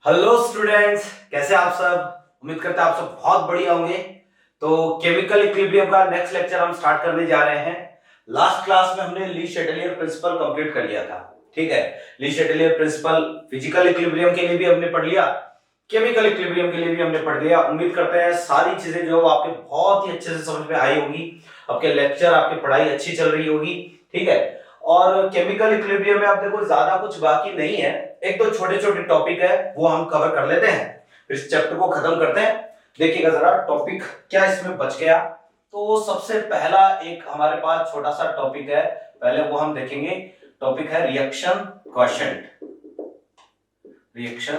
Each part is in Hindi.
हेलो स्टूडेंट्स, कैसे आप सब। उम्मीद करते हैं आप सब बहुत बढ़िया होंगे। तो केमिकल इक्विलिब्रियम का नेक्स्ट लेक्चर हम स्टार्ट करने जा रहे हैं। लास्ट क्लास में हमने ली शेटेलियर प्रिंसिपल कंप्लीट कर लिया था। ठीक है, ली शेटेलियर प्रिंसिपल फिजिकल इक्विलिब्रियम के लिए भी हमने पढ़ लिया, केमिकल इक्विलिब्रियम के लिए भी हमने पढ़ लिया। उम्मीद करते हैं सारी चीजें जो आपके बहुत ही अच्छे से समझ में आई होगी, आपके लेक्चर आपकी पढ़ाई अच्छी चल रही होगी। ठीक है, और केमिकल इक्विलिब्रियम में आप देखो ज्यादा कुछ बाकी नहीं है, एक दो छोटे छोटे टॉपिक है वो हम कवर कर लेते हैं, फिर इस चैप्टर को खत्म करते हैं। देखिएगा जरा टॉपिक क्या इसमें बच गया। तो सबसे पहला एक हमारे पास छोटा सा टॉपिक है, पहले वो हम देखेंगे। टॉपिक है reaction quotient. Reaction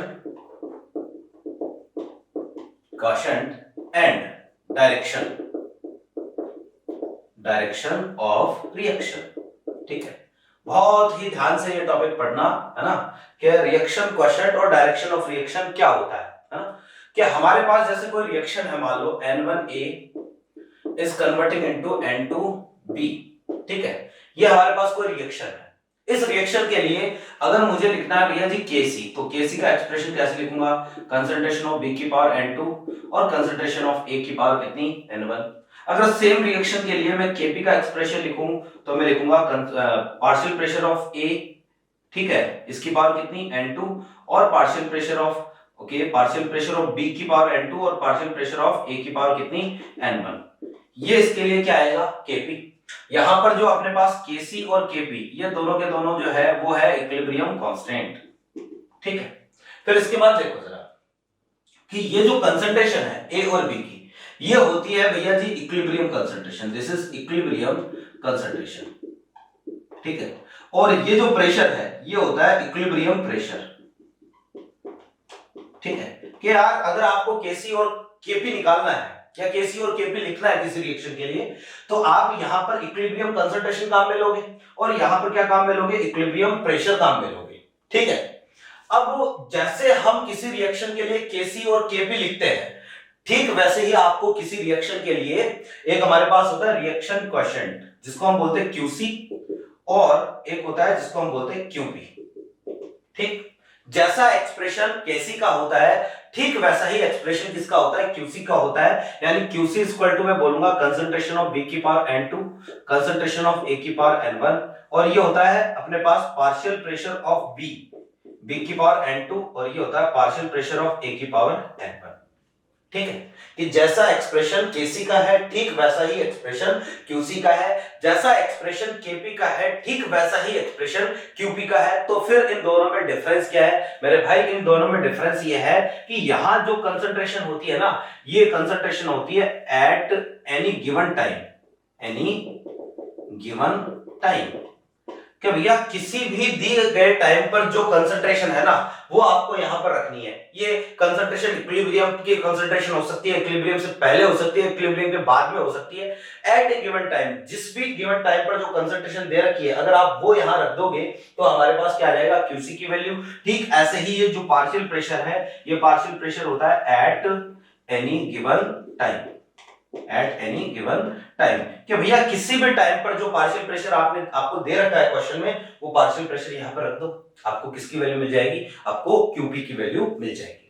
quotient and direction, direction of reaction. ठीक है, बहुत ही ध्यान से ये टॉपिक पढ़ना है ना, कि रिएक्शन क्वोशिएंट और डायरेक्शन ऑफ रिएक्शन क्या होता है ना। कि हमारे पास जैसे कोई रिएक्शन है, मान लो N1A is converting into N2B। ठीक है, ये हमारे पास कोई रिएक्शन है। इस रिएक्शन के लिए अगर मुझे लिखना है भैया जी Kc, तो Kc का एक्सप्रेशन कैसे लिखूंगा? कंसंट्रेशन ऑफ B की पावर N2 और कंसंट्रेशन ऑफ A की पावर कितनी? N1। अगर सेम रिएक्शन के लिए मैं Kp का एक्सप्रेशन लिखूं तो मैं लिखूंगा पार्शियल प्रेशर ऑफ A, ठीक है, इसकी पावर कितनी? N2, और partial pressure of partial pressure of B की पावर N2 और पार्शियल प्रेशर ऑफ A की पावर कितनी? N1। ये इसके लिए क्या आएगा? Kp। यहां पर जो अपने पास Kc और Kp ये दोनों के दोनों जो है वो है इक्विलिब्रियम कांस्टेंट। ठीक है, फिर इसके बाद देखो जरा कि ये जो कंसंट्रेशन है A और B की, ये होती है भैया जी equilibrium concentration. This is equilibrium concentration. ठीक है, और ये जो प्रेशर है ये होता है इक्विलिब्रियम प्रेशर। ठीक है, कि यार अगर आपको Kc और Kp निकालना है या Kc और Kp लिखना है किसी रिएक्शन के लिए, तो आप यहां पर इक्विलिब्रियम कंसंट्रेशन काम में लोगे और यहां पर क्या काम में लोगे? इक्विलिब्रियम प्रेशर काम में लोगे। ठीक है, अब जैसे हम किसी रिएक्शन के लिए Kc और Kp लिखते हैं, ठीक वैसे ही आपको किसी रिएक्शन के लिए एक हमारे पास होता है रिएक्शन क्वोशिएंट, जिसको हम बोलते हैं Qc, और एक होता है जिसको हम बोलते हैं Qp। ठीक, जैसा एक्सप्रेशन Kc का होता है, ठीक वैसा ही एक्सप्रेशन किसका होता है? Qc का होता है। यानी Qc इक्वल टू मैं बोलूंगा कंसंट्रेशन ऑफ B की power N2, concentration of A की पावर N1, और ये होता है अपने पास पार्शियल प्रेशर ऑफ B की पावर N2, और ये होता है पार्शियल प्रेशर ऑफ A की पावर N1। ठीक है, कि जैसा एक्सप्रेशन Kc का है ठीक वैसा ही एक्सप्रेशन Qc का है, जैसा एक्सप्रेशन Kp का है ठीक वैसा ही एक्सप्रेशन Qp का है। तो फिर इन दोनों में डिफरेंस क्या है मेरे भाई? इन दोनों में डिफरेंस ये है कि यहां जो कंसंट्रेशन होती है ना, ये कंसंट्रेशन होती है at any given time, any given time, कि भैया किसी भी दिए गए टाइम पर जो कंसंट्रेशन है ना वो आपको यहां पर रखनी है। ये कंसंट्रेशन इक्विलिब्रियम की कंसंट्रेशन हो सकती है, इक्विलिब्रियम से पहले हो सकती है, इक्विलिब्रियम के बाद में हो सकती है। एट ए गिवन टाइम, जिस भी गिवन टाइम पर जो कंसंट्रेशन दे रखी है, अगर आप वो यहां रख दोगे तो हमारे पास क्या आ जाएगा? Qc की वैल्यू। ठीक ऐसे ही ये जो पार्शियल प्रेशर है, ये पार्शियल प्रेशर होता है at any given time, at any given time, कि भैया किसी भी टाइम पर जो पार्शियल प्रेशर आपको दे रखा है क्वेश्चन में, वो पार्शियल प्रेशर यहां पर रख दो, आपको किसकी वैल्यू मिल जाएगी? आपको Qp की वैल्यू मिल जाएगी।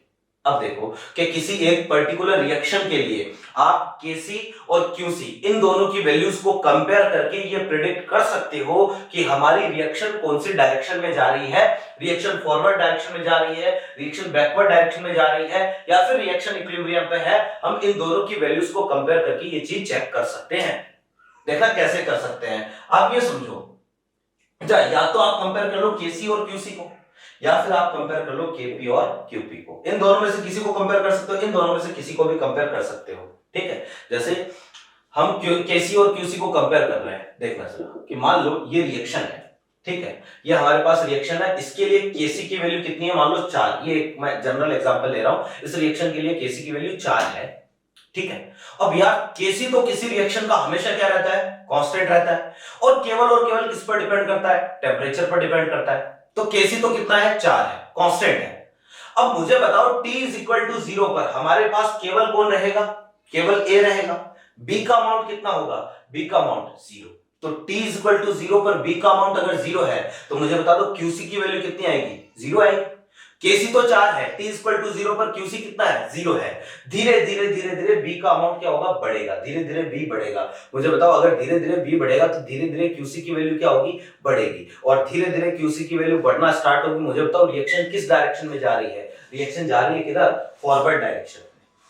अब देखो कि किसी एक पर्टिकुलर रिएक्शन के लिए आप Kc और Qc इन दोनों की वैल्यूज को कंपेयर करके ये प्रिडिक्ट कर सकते हो कि हमारी रिएक्शन कौन सी डायरेक्शन में जा रही है। रिएक्शन फॉरवर्ड डायरेक्शन में जा रही है, रिएक्शन बैकवर्ड डायरेक्शन में जा रही है, या फिर रिएक्शन इक्विलिब्रियम पे है। हम इन दोनों की वैल्यूज को कंपेयर करके ये चीज चेक कर सकते हैं। देखना कैसे कर सकते हैं, आप ये समझो, या तो आप कंपेयर कर लो Kc और Qc को, या फिर आप कंपेयर कर लो Kp और Qp को। इन दोनों में से किसी को कंपेयर कर सकते हो, इन दोनों में से किसी को भी कंपेयर कर सकते हो। ठीक है, जैसे हम Kc और Qc को कंपेयर कर रहे हैं, देखना जरा कि मान लो ये रिएक्शन है, ठीक है, ये हमारे पास रिएक्शन है, इसके लिए Kc की वैल्यू कितनी है? मान लो 4। ये मैं जनरल एग्जांपल ले रहा हूं, इस रिएक्शन के लिए Kc की वैल्यू 4 है। ठीक है, अब यार Kc तो किसी रिएक्शन का हमेशा क्या रहता है? कांस्टेंट रहता है, और केवल किस पर डिपेंड करता है? टेम्परेचर पर डिपेंड करता है। तो Kc तो कितना है? 4 है, कांस्टेंट है। अब मुझे बताओ t इज इक्वल टू 0 पर हमारे पास केवल कौन रहेगा? केवल A रहेगा। B का अमाउंट कितना होगा? B का अमाउंट 0। तो t इज इक्वल टू 0 पर B का अमाउंट अगर 0 है तो मुझे बता दो Qc की वैल्यू कितनी आएगी? 0 आएगी। केसी तो 4 है, t इक्वल टू 0 पर क्यूसी कितना है, 0 है। धीरे धीरे धीरे धीरे बी का अमाउंट क्या होगा, बढ़ेगा, धीरे धीरे बी बढ़ेगा। मुझे बताओ अगर धीरे धीरे बी बढ़ेगा तो धीरे धीरे क्यूसी की वैल्यू क्या होगी, बढ़ेगी। और धीरे धीरे क्यूसी की वैल्यू बढ़ना स्टार्ट होगी। मुझे बताओ रिएक्शन किस डायरेक्शन में जा रही है, रिएक्शन जा रही है किधर, फॉरवर्ड डायरेक्शन में,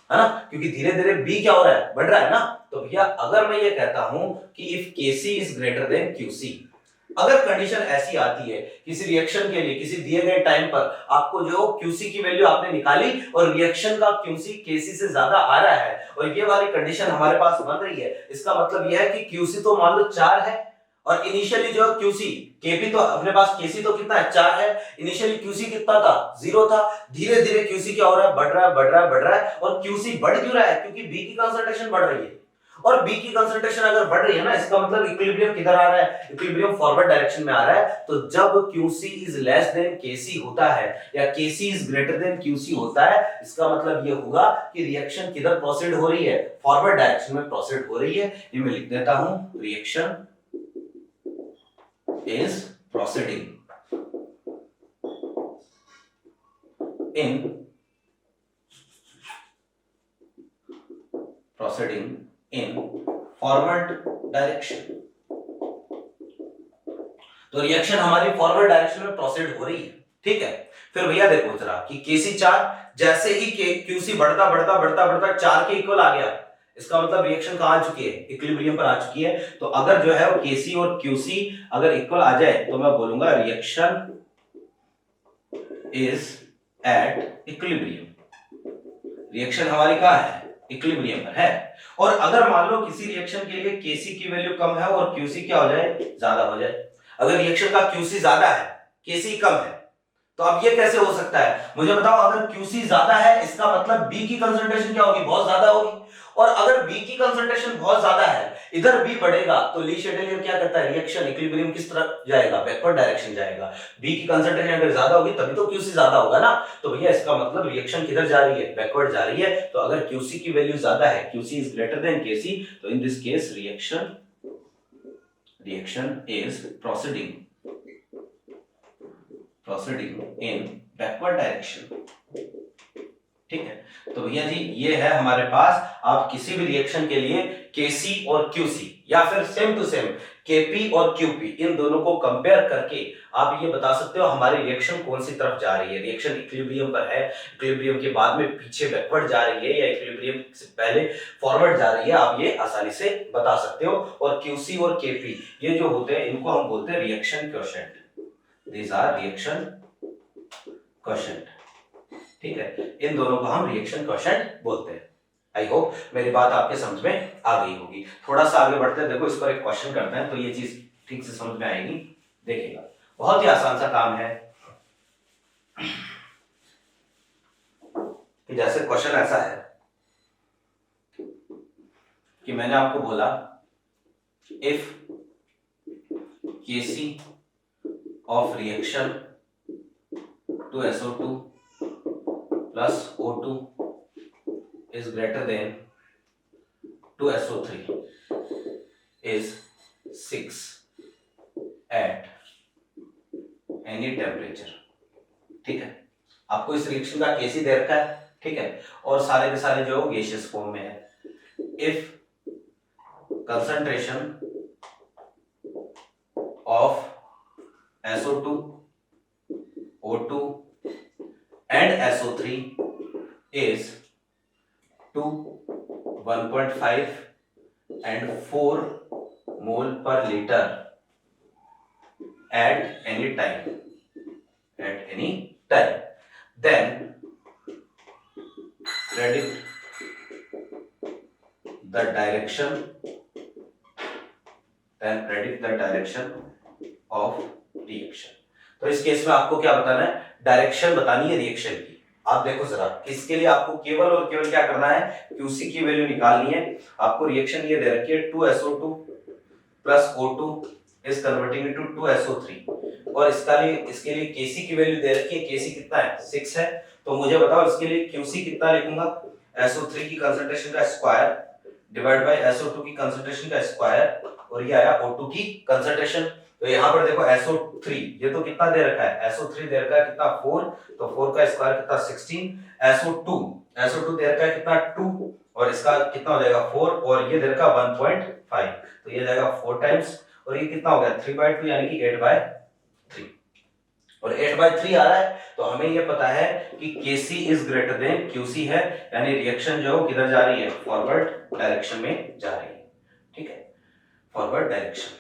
है ना, क्योंकि धीरे धीरे बी क्या हो रहा है, बढ़ रहा है ना। तो भैया अगर मैं ये कहता हूं कि if KC is greater than QC, अगर कंडीशन ऐसी आती है किसी रिएक्शन के लिए किसी दिए गए टाइम पर आपको जो क्यूसी की वैल्यू आपने निकाली और रिएक्शन का क्यूसी केसी से ज्यादा आ रहा है और ये वाली कंडीशन हमारे पास बन रही है, इसका मतलब यह है कि क्यूसी तो मान लो 4 है और इनिशियली जो क्यूसी केपी तो अपने पास केसी तो कितना है, 4 है। इनिशियली क्यूसी कितना था, 0 था। धीरे धीरे क्यूसी क्या हो रहा है, बढ़ रहा है बढ़ रहा है बढ़ रहा है। और क्यूसी बढ़ क्यों रहा है, क्योंकि बी की कंसंट्रेशन बढ़ रही है और बी की कंसंट्रेशन अगर बढ़ रही है ना, इसका मतलब इक्विलिब्रियम किधर आ रहा है, इक्विलिब्रियम फॉरवर्ड डायरेक्शन में आ रहा है। तो जब QC is less than KC होता है या KC is greater then QC होता है, इसका मतलब ये होगा कि रिएक्शन किधर प्रोसीड हो रही है, फॉरवर्ड डायरेक्शन में प्रोसीड हो रही है। ये मैं लिख देता हूं, reaction is proceeding in forward direction. तो रिएक्शन हमारी फॉरवर्ड डायरेक्शन में प्रोसीड हो रही है, ठीक है। फिर भैया देखो जरा कि केसी 4, जैसे ही क्यूसी बढ़ता बढ़ता बढ़ता बढ़ता 4 के इक्वल आ गया, इसका मतलब रिएक्शन कहां आ चुकी है, इक्विलिब्रियम पर आ चुकी है। तो अगर जो है वो केसी और क्यूसी अगर इक्वल आ जाए तो मैं बोलूंगा reaction is at equilibrium. Reaction हमारी कहां है, इक्विलिब्रियम पर है। और अगर मान लो किसी रिएक्शन के लिए केसी की वैल्यू कम है और क्यूसी क्या हो जाए, ज्यादा हो जाए। अगर रिएक्शन का क्यूसी ज्यादा है, केसी कम है, तो अब ये कैसे हो सकता है, मुझे बताओ। अगर क्यूसी ज्यादा है इसका मतलब बी की कंसंट्रेशन क्या होगी, बहुत ज्यादा होगी। और अगर बी की कंसंट्रेशन बहुत ज्यादा है, इधर बी बढ़ेगा तो ली शेडेलियर क्या करता है, रिएक्शन इक्विलिब्रियम किस तरफ जाएगा, बैकवर्ड डायरेक्शन जाएगा। बी की कंसंट्रेशन अगर ज्यादा होगी तभी तो क्यूसी ज्यादा होगा ना। तो भैया इसका मतलब रिएक्शन किधर जा रही है, बैकवर्ड जा रही है। तो अगर क्यूसी की वैल्यू ज्यादा है, क्यूसी इज ग्रेटर देन केसी, तो in this case reaction is proceeding in backward direction, ठीक है। तो भैया जी ये है हमारे पास, आप किसी भी रिएक्शन के लिए केसी और क्यूसी या फिर सेम टू सेम केपी और क्यूपी, इन दोनों को कंपेयर करके आप ये बता सकते हो हमारी रिएक्शन कौन सी तरफ जा रही है। रिएक्शन इक्विलिब्रियम पर है, इक्विलिब्रियम के बाद में पीछे बैकवर्ड जा रही है या इक्विलिब्रियम से पहले फॉरवर्ड जा रही है, आप ये आसानी से बता सकते हो। और क्यूसी और केपी ये जो होते हैं इनको हम बोलते हैं reaction quotient. These are reaction quotient, ठीक है। इन दोनों को हम रिएक्शन क्वोशिएंट बोलते हैं। आई होप मेरी बात आपके समझ में आ गई होगी। थोड़ा सा आगे बढ़ते हैं, देखो इस पर एक क्वेश्चन करते हैं तो ये चीज ठीक से समझ में आएगी। देखिएगा बहुत ही आसान सा काम है कि जैसे क्वेश्चन ऐसा है कि मैंने आपको बोला if KC of reaction to SO2 plus O2 is greater than to SO3 is 6 at any temperature, ठीक है। आपको इस रिएक्शन का केसी दे रखा है, ठीक है, और सारे के सारे जो गैसियस फॉर्म में है। If concentration of SO2, O2 and SO3 is 2, 1.5 and 4 mole per liter at any time, then predict the direction of reaction. तो इस केस में आपको क्या बताना है, डायरेक्शन बतानी है रिएक्शन की। आप देखो जरा, इसके लिए आपको केवल और केवल क्या करना है, क्यूसी की वैल्यू निकालनी है। आपको रिएक्शन ये दे रखी है 2SO2 plus O2 is converting into 2SO3 और इसके लिए केसी की वैल्यू दे रखी है, केसी कितना है, 6 है। तो मुझे बताओ इसके लिए क्यूसी कितना लिखूंगा, SO3 की कंसंट्रेशन का स्क्वायर डिवाइड बाय SO2 की कंसंट्रेशन का स्क्वायर और ये आया O2 की कंसंट्रेशन। तो यहाँ पर देखो SO3 ये तो कितना दे रखा है, SO3 दे रखा है कितना 4, तो 4 का स्क्वायर कितना 16। SO2 दे रखा है कितना 2 और इसका कितना हो जाएगा 4 और ये दे रखा 1.5 तो ये जाएगा 4 टाइम्स और ये कितना हो गया 3/2 यानी कि 8/3 और 8/3 आ रहा है तो हमें ये पता है कि Kc is greater then Qc है, यानी रिएक्शन जो है किधर जा रही है, फॉरवर्ड डायरेक्शन में जा रही है। ठीक है, फॉरवर्ड डायरेक्शन।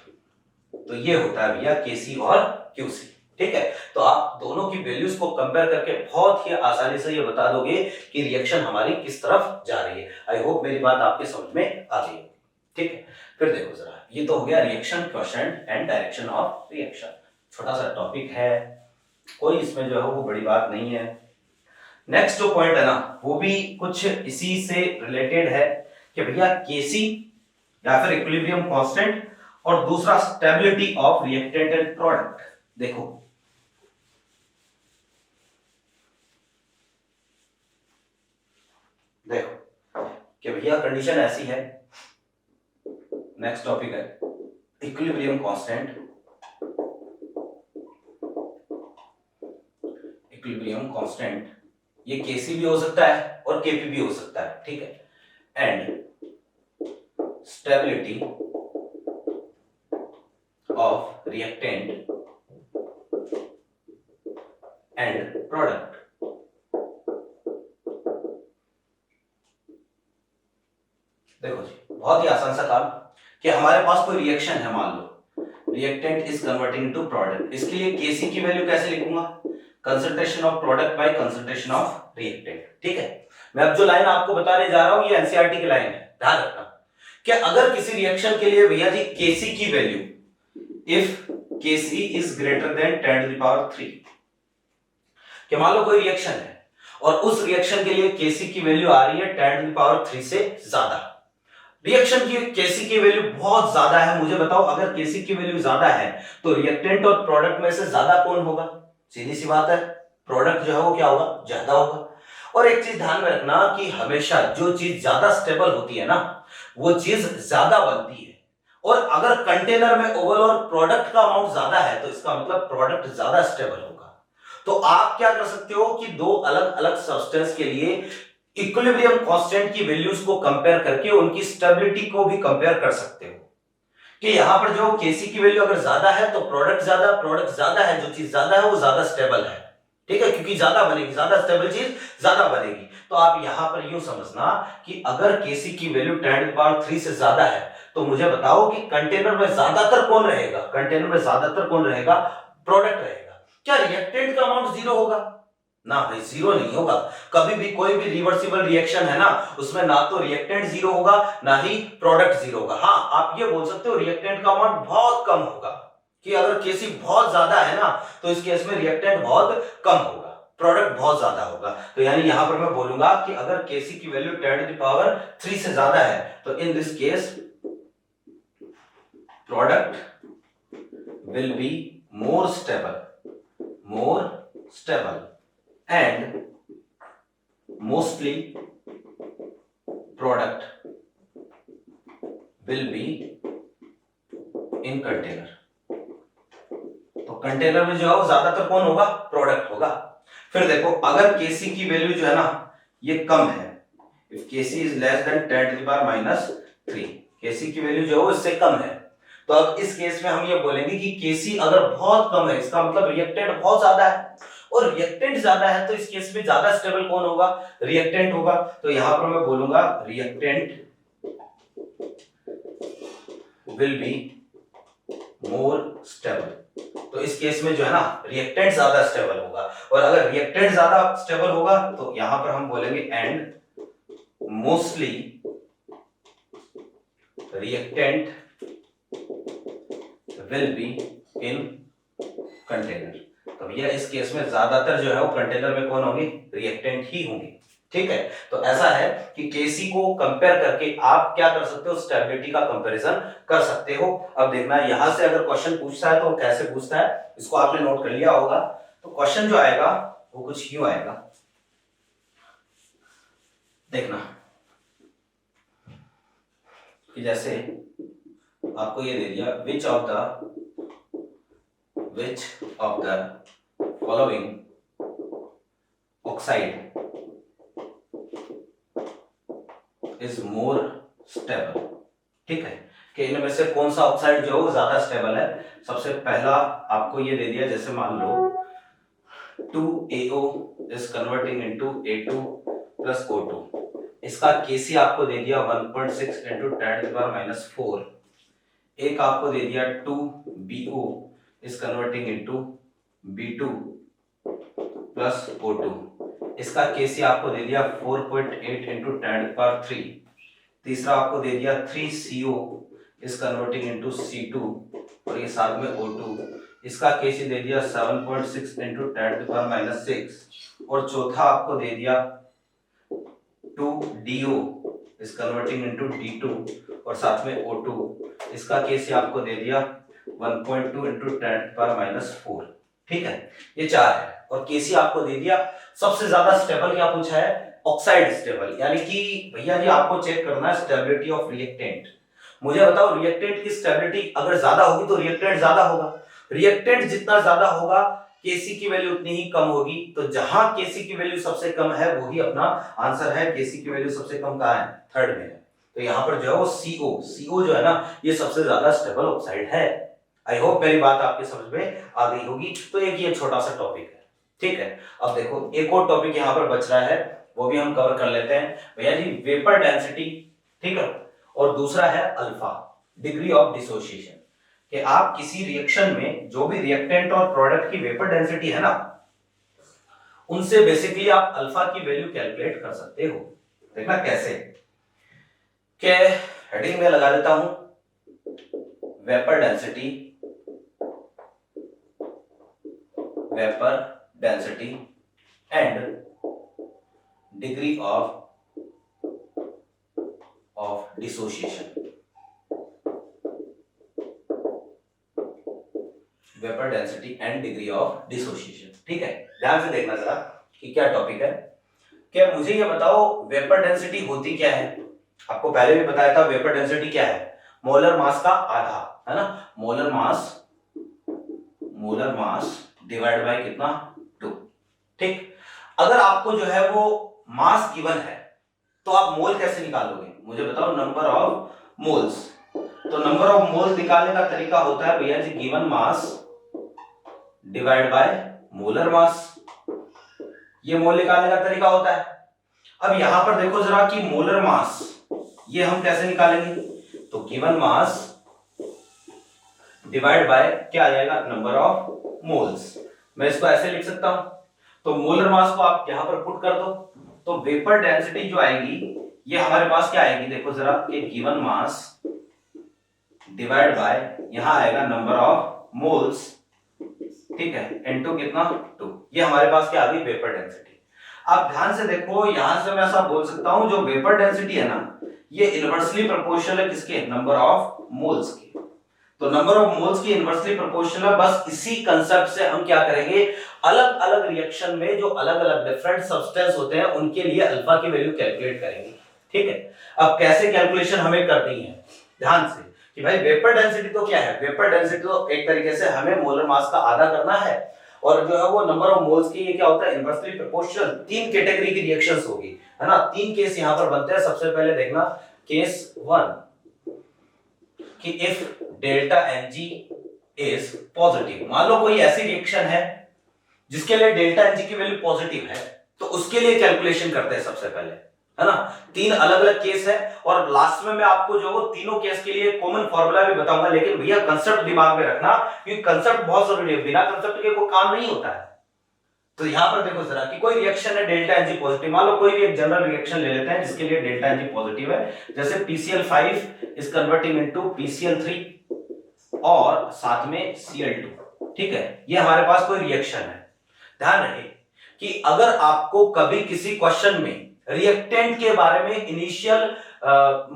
तो ये होता है भैया Kc और Qc। ठीक है, तो आप दोनों की वैल्यूज को कंपेयर करके बहुत ही आसानी से ये बता दोगे कि रिएक्शन हमारी किस तरफ जा रही है। आई होप मेरी बात आपके समझ में आ गई। ठीक है, फिर देखो जरा, ये तो हो गया reaction quotient and direction of reaction. छोटा सा टॉपिक है, कोई इसमें जो है वो बड़ी बात नहीं है। नेक्स्ट जो पॉइंट है ना वो भी कुछ इसी से रिलेटेड है कि भैया Kc या फिर इक्विलिब्रियम कांस्टेंट और दूसरा stability of reactant and product. देखो कि भैया कंडीशन ऐसी है, नेक्स्ट टॉपिक है इक्विलिब्रियम कांस्टेंट, इक्विलिब्रियम कांस्टेंट ये Kc भी हो सकता है और Kp भी हो सकता है। ठीक है, and stability of reactant and product. देखो जी, बहुत ही आसान सा काम कि हमारे पास कोई रिएक्शन है, मान लो reactant is converting into product. इसके लिए Kc की वैल्यू कैसे लिखूंगा, concentration of product by concentration of reactant. ठीक है, मैं अब जो लाइन आपको बताने जा रहा हूं ये एनसीईआरटी की लाइन है, ध्यान रखना कि अगर किसी रिएक्शन के लिए भैया जी Kc की value, if Kc is greater then 10⁻³ कि मान लो कोई रिएक्शन है और उस रिएक्शन के लिए Kc की वैल्यू आ रही है 10⁻³ से ज्यादा, रिएक्शन की Kc की वैल्यू बहुत ज्यादा है, मुझे बताओ अगर Kc की वैल्यू ज्यादा है तो रिएक्टेंट और प्रोडक्ट में से ज्यादा कौन होगा, सीधी सी बात है प्रोडक्ट जो है वो क्या होगा, ज्यादा होगा। और एक चीज ध्यान में रखना कि हमेशा जो चीज ज्यादा स्टेबल होती है ना वो चीज ज्यादा बनती है, और अगर कंटेनर में ओवरऑल प्रोडक्ट का अमाउंट ज्यादा है तो इसका मतलब प्रोडक्ट ज्यादा स्टेबल होगा। तो आप क्या कर सकते हो कि दो अलग अलग सब्सटेंस के लिए इक्विलिब्रियम कांस्टेंट की वैल्यूज को कंपेयर करके उनकी स्टेबिलिटी को भी कंपेयर कर सकते हो कि यहां पर जो Kc की वैल्यू अगर ज्यादा है तो प्रोडक्ट ज्यादा है, जो चीज ज्यादा है वो ज्यादा स्टेबल है। ठीक है, क्योंकि ज्यादा बनेगी, ज्यादा स्टेबल चीज ज्यादा बनेगी। तो आप यहां पर यूं समझना कि अगर Kc की वैल्यू 10⁻³ से ज्यादा है तो मुझे बताओ कि कंटेनर में ज्यादातर कौन रहेगा, कंटेनर में ज्यादातर कौन रहेगा, प्रोडक्ट रहेगा। क्या रिएक्टेंट का अमाउंट जीरो होगा, ना भाई जीरो नहीं होगा। कभी भी कोई भी रिवर्सिबल रिएक्शन है ना उसमें ना तो रिएक्टेंट जीरो होगा ना ही प्रोडक्ट जीरो होगा। हाँ, आप ये बोल सकते हो रिएक्टेंट का अमाउंट बहुत कम होगा कि अगर Kc बहुत ज्यादा है ना तो इस केस में रिएक्टेंट बहुत कम होगा, प्रोडक्ट बहुत ज्यादा होगा। तो यानी यहां पर मैं बोलूंगा कि अगर Kc की वैल्यू 10⁻³ से ज्यादा है तो in this case product will be more stable and mostly product will be in container। तो कंटेनर में जो है वो ज्यादातर कौन होगा, प्रोडक्ट होगा। फिर देखो अगर Kc की वैल्यू जो है ना ये कम है, if Kc is less than 10⁻³ Kc की वैल्यू जो है वो इससे कम है, तो अब इस केस में हम ये बोलेंगे कि Kc अगर बहुत कम है इसका मतलब रिएक्टेंट बहुत ज्यादा है, और रिएक्टेंट ज्यादा है तो इस केस में ज्यादा स्टेबल कौन होगा, रिएक्टेंट होगा। तो यहां पर मैं बोलूंगा reactant will be more stable. तो इस केस में जो है ना रिएक्टेंट ज्यादा स्टेबल होगा, और अगर रिएक्टेंट ज्यादा स्टेबल होगा तो यहां पर हम बोलेंगे and mostly reactant will be in container. तो भैया इस केस में ज्यादातर जो है वो कंटेनर में कौन होंगे, रिएक्टेंट ही होंगे। ठीक है, तो ऐसा है कि Kc को कंपेयर करके आप क्या कर सकते हो, स्टेबिलिटी का कंपैरिजन कर सकते हो। अब देखना यहां से अगर क्वेश्चन पूछता है तो कैसे पूछता है, इसको आपने नोट कर लिया होगा। तो क्वेश्चन जो आएगा वो कुछ यूं आएगा, देखना कि जैसे आपको ये दे दिया which of the which of the following oxide is more stable। ठीक है, कि इनमें से कौन सा ऑक्साइड जो है वो ज्यादा स्टेबल है। सबसे पहला आपको ये दे दिया, जैसे मान लो 2AO is converting into A2 plus O2, इसका Kc आपको दे दिया 1.6 into 10⁻⁻⁴। एक आपको दे दिया 2BO is converting into B2 plus O2, इसका Kc आपको दे दिया 4.8 into 10⁻³ तीसरा आपको दे दिया 3CO is converting into C2 और ये साथ में O2, इसका Kc दे दिया 7.6 into 10⁻⁶ और चौथा आपको दे दिया 2DO is converting into D2 और साथ में O2, इसका Kc आपको दे दिया 1.2 into 10⁻⁴। ठीक है, ये चार है और Kc आपको दे दिया। सबसे ज्यादा स्टेबल क्या पूछा है? ऑक्साइड स्टेबल, यानी कि भैया जी आपको चेक करना है स्टेबिलिटी ऑफ रिएक्टेंट। मुझे बताओ रिएक्टेंट की स्टेबिलिटी अगर ज्यादा होगी तो रिएक्टेंट ज्यादा होगा, रिएक्टेंट जितना ज्यादा होगा Kc की वैल्यू उतनी ही कम होगी। तो जहां Kc की वैल्यू सबसे कम है वही अपना आंसर है। Kc की वैल्यू सबसे कम कहां है? थर्ड में है। तो यहाँ पर जो है वो CO जो है ना ये सबसे ज्यादा स्टेबल ऑक्साइड है। आई होप मेरी बात आपके समझ में आ गई होगी। तो एक ये छोटा सा टॉपिक है, ठीक है। अब देखो एक और टॉपिक यहाँ पर बच रहा है, वो भी हम कवर कर लेते हैं भैया जी, वेपर डेंसिटी, ठीक है, और दूसरा है अल्फा, डिग्री ऑफ डिसोसिएशन। कि आप किसी रिएक्शन में जो भी रिएक्टेंट और प्रोडक्ट की वेपर डेंसिटी है ना, उनसे बेसिकली आप अल्फा की वैल्यू कैलकुलेट कर सकते हो। देखना कैसे, के हेडिंग में लगा देता हूं vapour density and degree of dissociation. Vapour density and degree of dissociation, ठीक है। ध्यान से देखना जरा कि क्या टॉपिक है। क्या मुझे ये बताओ वेपर डेंसिटी होती क्या है? आपको पहले भी बताया था वेपर डेंसिटी क्या है, मोलर मास का आधा, है ना। मोलर मास डिवाइड बाय कितना? 2, ठीक। अगर आपको जो है वो मास गिवन है तो आप मोल कैसे निकालोगे? मुझे बताओ नंबर ऑफ मोल्स। तो नंबर ऑफ मोल्स निकालने का तरीका होता है भैया जी given mass divide by molar mass, ये मोल निकालने का तरीका होता है। अब यहां पर देखो जरा कि मोलर मास ये हम कैसे निकालेंगे? तो गिवन मास डिवाइड बाय क्या आ जाएगा? Number of moles. मैं इसको ऐसे लिख सकता हूं। तो मोलर मास को आप यहां पर पुट कर दो, तो वेपर डेंसिटी जो आएगी ये हमारे पास क्या आएगी? देखो जरा कि गिवन मास डिवाइड बाय यहां आएगा नंबर ऑफ मोल्स, ठीक है, इनटू कितना? 2। ये हमारे पास क्या आ गई? Vapour density. आप ध्यान से देखो, यहां से मैं ऐसा बोल सकता हूं जो वेपर डेंसिटी है ना ये इनवर्सली प्रोपोर्शनल है किसके? नंबर ऑफ मोल्स के। तो नंबर ऑफ मोल्स की इनवर्सली प्रोपोर्शनल है। बस इसी कांसेप्ट से हम क्या करेंगे, अलग अलग रिएक्शन में जो अलग अलग डिफरेंट सब्सटेंस होते हैं उनके लिए अल्फा की वैल्यू कैलकुलेट करेंगे, ठीक है। अब कैसे कैलकुलेशन हमें करनी है, ध्यान से कि भाई वेपर डेंसिटी तो क्या है? वेपर डेंसिटी तो एक तरीके से हमें मोलर मास का आधा करना है और जो है वो नंबर ऑफ मोल्स की ये क्या होता है? Inversely proportional. 3 कैटेगरी की रिएक्शंस होगी, है ना। 3 केस यहां पर बनते हैं। सबसे पहले देखना केस 1 कि if delta Ng is positive. मान लो कोई ऐसी रिएक्शन है जिसके लिए डेल्टा Ng की वैल्यू पॉजिटिव है, तो उसके लिए कैलकुलेशन करते हैं सबसे पहले, है ना। 3 अलग अलग केस है और लास्ट में मैं आपको जो वो तीनों केस के लिए कॉमन फार्मूला भी बताऊंगा। लेकिन भैया कंसेप्ट दिमाग में रखना क्योंकि कंसेप्ट बहुत जरूरी है, बिना कंसेप्ट के कोई काम नहीं होता है। तो यहां पर देखो जरा कि कोई रिएक्शन है डेल्टा Ng पॉजिटिव। मान लो कोई भी एक जनरल रिएक्शन ले लेते हैं जिसके लिए डेल्टा Ng पॉजिटिव है, जैसे PCl5 is converting into PCl3 और साथ में Cl2, ठीक है। ये हमारे पास कोई रिएक्शन है। ध्यान रहे कि अगर आपको कभी किसी क्वेश्चन में रिएक्टेंट के बारे में इनिशियल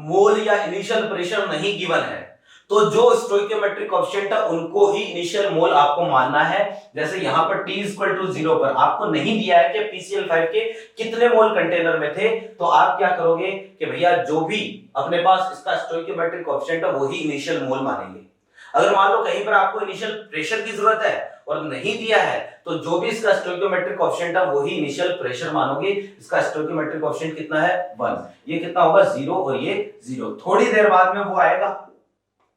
मोल या इनिशियल प्रेशर नहीं गिवन है तो जो स्टोइकियोमेट्रिक कोएफिशिएंट है उनको ही इनिशियल मोल आपको मानना है। जैसे यहां पर t = 0 पर आपको नहीं दिया है कि PCl5 के कितने मोल कंटेनर में थे, तो आप क्या करोगे कि भैया जो भी अपने पास इसका स्टोइकियोमेट्रिक कोएफिशिएंट है वही इनिशियल मोल मानेंगे। अगर मान लो कहीं पर आपको इनिशियल प्रेशर की जरूरत है और नहीं दिया है तो जो भी इसका स्टोइकियोमेट्रिक कोएफिशिएंट है वही इनिशियल प्रेशर मानोगे। इसका स्टोइकियोमेट्रिक कोएफिशिएंट कितना है 1, ये कितना होगा 0 और ये 0। थोड़ी देर बाद में वो आएगा,